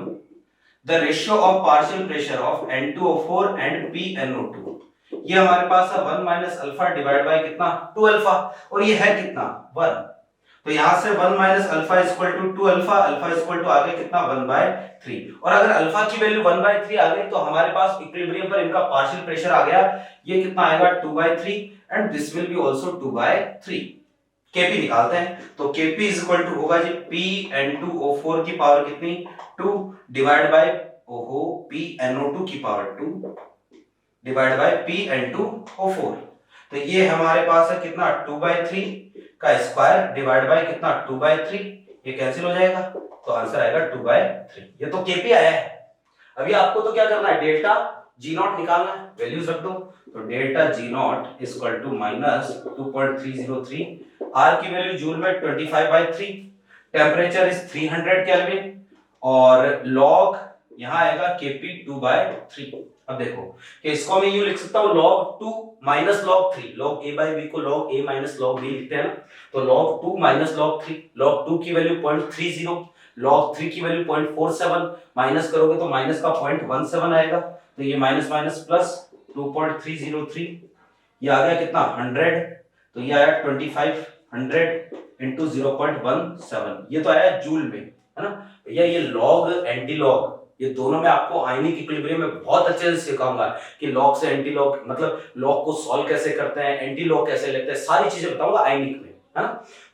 the ratio of partial pressure of N2O4 and PNO2, ये हमारे पास है 1 माइनस अल्फा डिवाइड बाय कितना 2 अल्फा, और ये है कितना 1। तो यहां से 1 minus alpha equal to 2 alpha, alpha equal to आगे कितना 1/3, और अगर अल्फा की वैल्यू 1/3 आ गई तो हमारे पास इक्विलिब्रियम पर इनका पार्शियल प्रेशर आ गया, ये कितना आएगा 2/3 and this will be also 2/3। Kp निकालते हैं, तो Kp इज इक्वल टू होगा जी PN2O4 की पावर कितनी 2 डिवाइड बाय ओहो PNO2 की पावर 2 डिवाइड बाय PN2O4। तो ये हमारे पास है कितना 2/3 का स्क्वायर डिवाइड बाय कितना 2/3, ये कैंसिल हो जाएगा तो आंसर आएगा 2/3। ये तो Kp आया है। अभी आपको तो क्या करना है, डेल्टा G0 निकालना है, वैल्यूज रख दो। तो delta G0 equal to minus 2.303, R की वैल्यू जूल में 25/3, टेम्परेचर इज 300 केल्विन और लॉग यहां आएगा Kp 2/3। अब देखो कि इसको मैं यूं लिख सकता हूं log 2 minus log 3, log a by b को log a minus log b लिखते हैं ना, तो log 2 माइनस log 3, log 2 की वैल्यू 0.30, log 3 की वैल्यू 0.47, माइनस करोगे तो माइनस का 0.17 आएगा, तो ये माइनस माइनस प्लस 2.303, ये आ गया कितना 100, तो ये आया 2500 इंटू 0.17, ये तो आया जूल में, है ना भैया। ये लॉग एंटी लॉग ये दोनों में आपको आयनिक इक्विलिब्रियम में बहुत अच्छे से सिखाऊंगा कि लॉग से एंटी लॉग मतलब लॉग को सॉल्व कैसे करते हैं, एंटी लॉग कैसे लेते हैं, सारी चीजें बताऊंगा आयनिक में, है ना।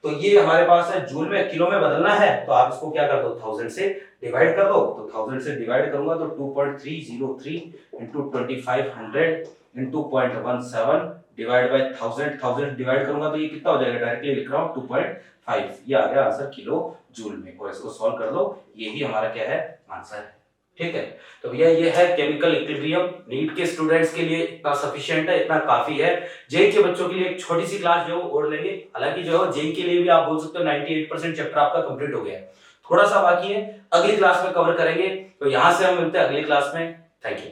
तो ये हमारे पास है जूल में, किलो में बदलना है तो आप इसको क्या कर दो 1000 से डिवाइड कर दो, तो 1000 से डिवाइड करूंगा तो 2.303 into 2500 into 0.17 divide by 1000 divide करूंगा तो ये कितना हो जाएगा, डायरेक्टली लिख रहा हूं 2.5, ये आ गया आंसर किलो जूल में, और इसको सॉल्व कर दो, यही हमारा क्या है आंसर है। ठीक है, तो भैया ये है केमिकल इक्विलिब्रियम, नीट के स्टूडेंट्स के लिए इतना सफिशिएंट है, इतना काफी है। जेई के बच्चों के लिए एक छोटी सी क्लास जो और लेंगे, हालांकि जो है जेई के लिए भी आप बोल सकते हो 98% चैप्टर आपका कंप्लीट हो गया है, थोड़ा सा बाकी है, अगली क्लास में कवर करेंगे। तो यहां से हम मिलते हैं अगली क्लास में, थैंक यू।